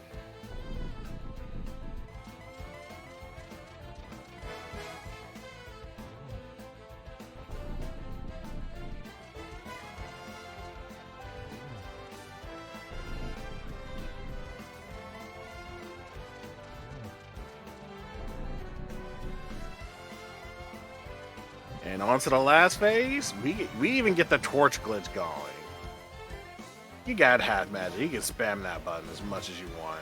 And on to the last phase, we even get the torch glitch going. You got half magic. You can spam that button as much as you want.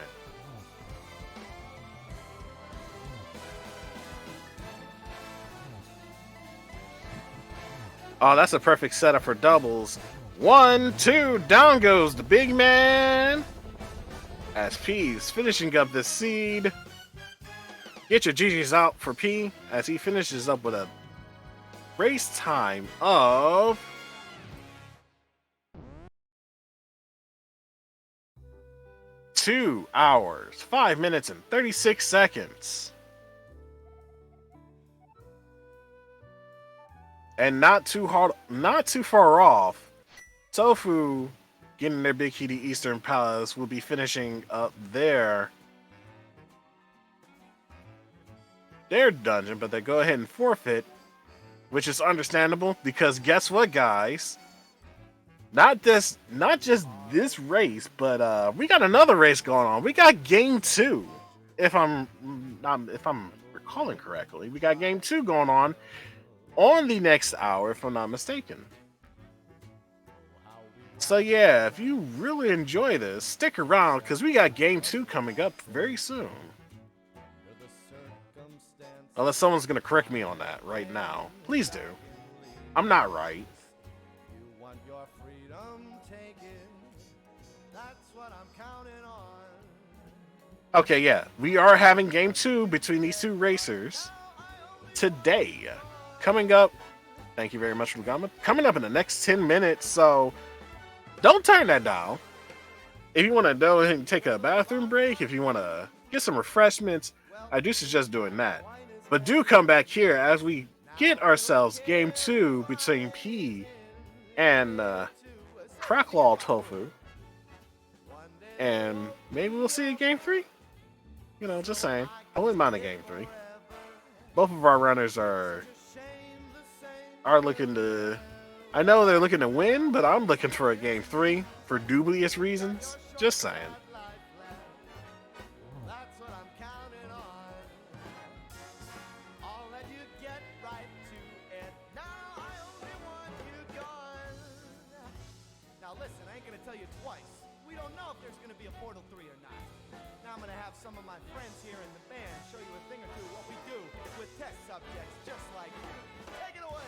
Oh, that's a perfect setup for doubles. 1, 2, down goes the big man. As P's finishing up this seed. Get your GG's out for P as he finishes up with a race time of 2 hours, 5 minutes, and 36 seconds. And not too hard, not too far off, Tofu getting their Big Kitty Eastern Palace will be finishing up their dungeon, but they go ahead and forfeit, which is understandable because guess what, guys? Not just this race, but we got another race going on. We got game 2. If I'm recalling correctly, we got game 2 going on the next hour, if I'm not mistaken. So yeah, if you really enjoy this, stick around because we got game 2 coming up very soon. Unless someone's gonna correct me on that right now. Please do. I'm not right. Okay, yeah. We are having game 2 between these two racers today. Coming up, thank you very much, Lugama. Coming up in the next 10 minutes, so don't turn that down. If you want to go ahead and take a bathroom break, if you want to get some refreshments, I do suggest doing that. But do come back here as we get ourselves game 2 between P and Krawalltofu. And maybe we'll see a game 3. You know, just saying. I wouldn't mind a game 3. Both of our runners are looking to... I know they're looking to win, but I'm looking for a game 3 for dubious reasons. Just saying. Now listen, I ain't gonna tell you twice. We don't know if there's gonna be a Portal 3 or not. Now I'm gonna have some of my friends here in the band show you a thing or two what we do with test subjects just like you. Take it away!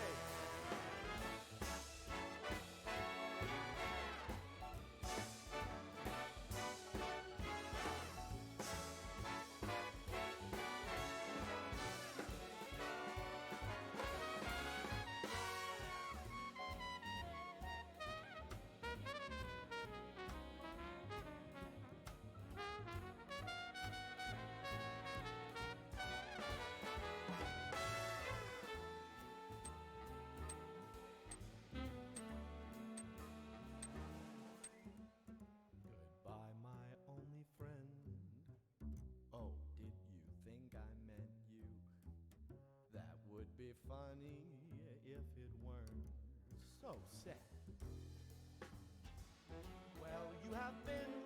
Be funny if it weren't so sad. Well, you have been